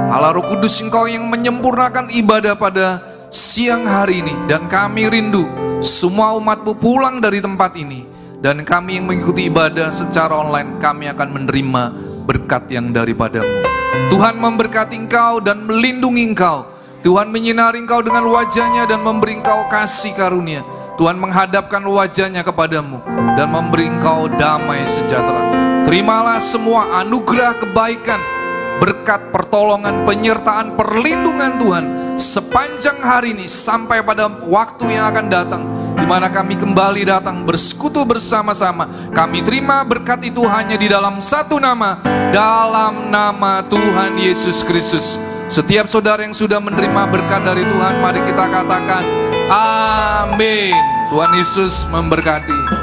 Allah Roh Kudus, Engkau yang menyempurnakan ibadah pada siang hari ini, dan kami rindu semua umat-Mu pulang dari tempat ini, dan kami yang mengikuti ibadah secara online, kami akan menerima berkat yang daripada-Mu. Tuhan memberkati engkau dan melindungi engkau. Tuhan menyinari engkau dengan wajahnya dan memberi engkau kasih karunia. Tuhan menghadapkan wajahnya kepadamu dan memberi engkau damai sejahtera. Terimalah semua anugerah kebaikan, berkat, pertolongan, penyertaan, perlindungan Tuhan sepanjang hari ini sampai pada waktu yang akan datang, di mana kami kembali datang bersekutu bersama-sama. Kami terima berkat itu hanya di dalam satu nama, dalam nama Tuhan Yesus Kristus. Setiap saudara yang sudah menerima berkat dari Tuhan, mari kita katakan amin. Tuhan Yesus memberkati.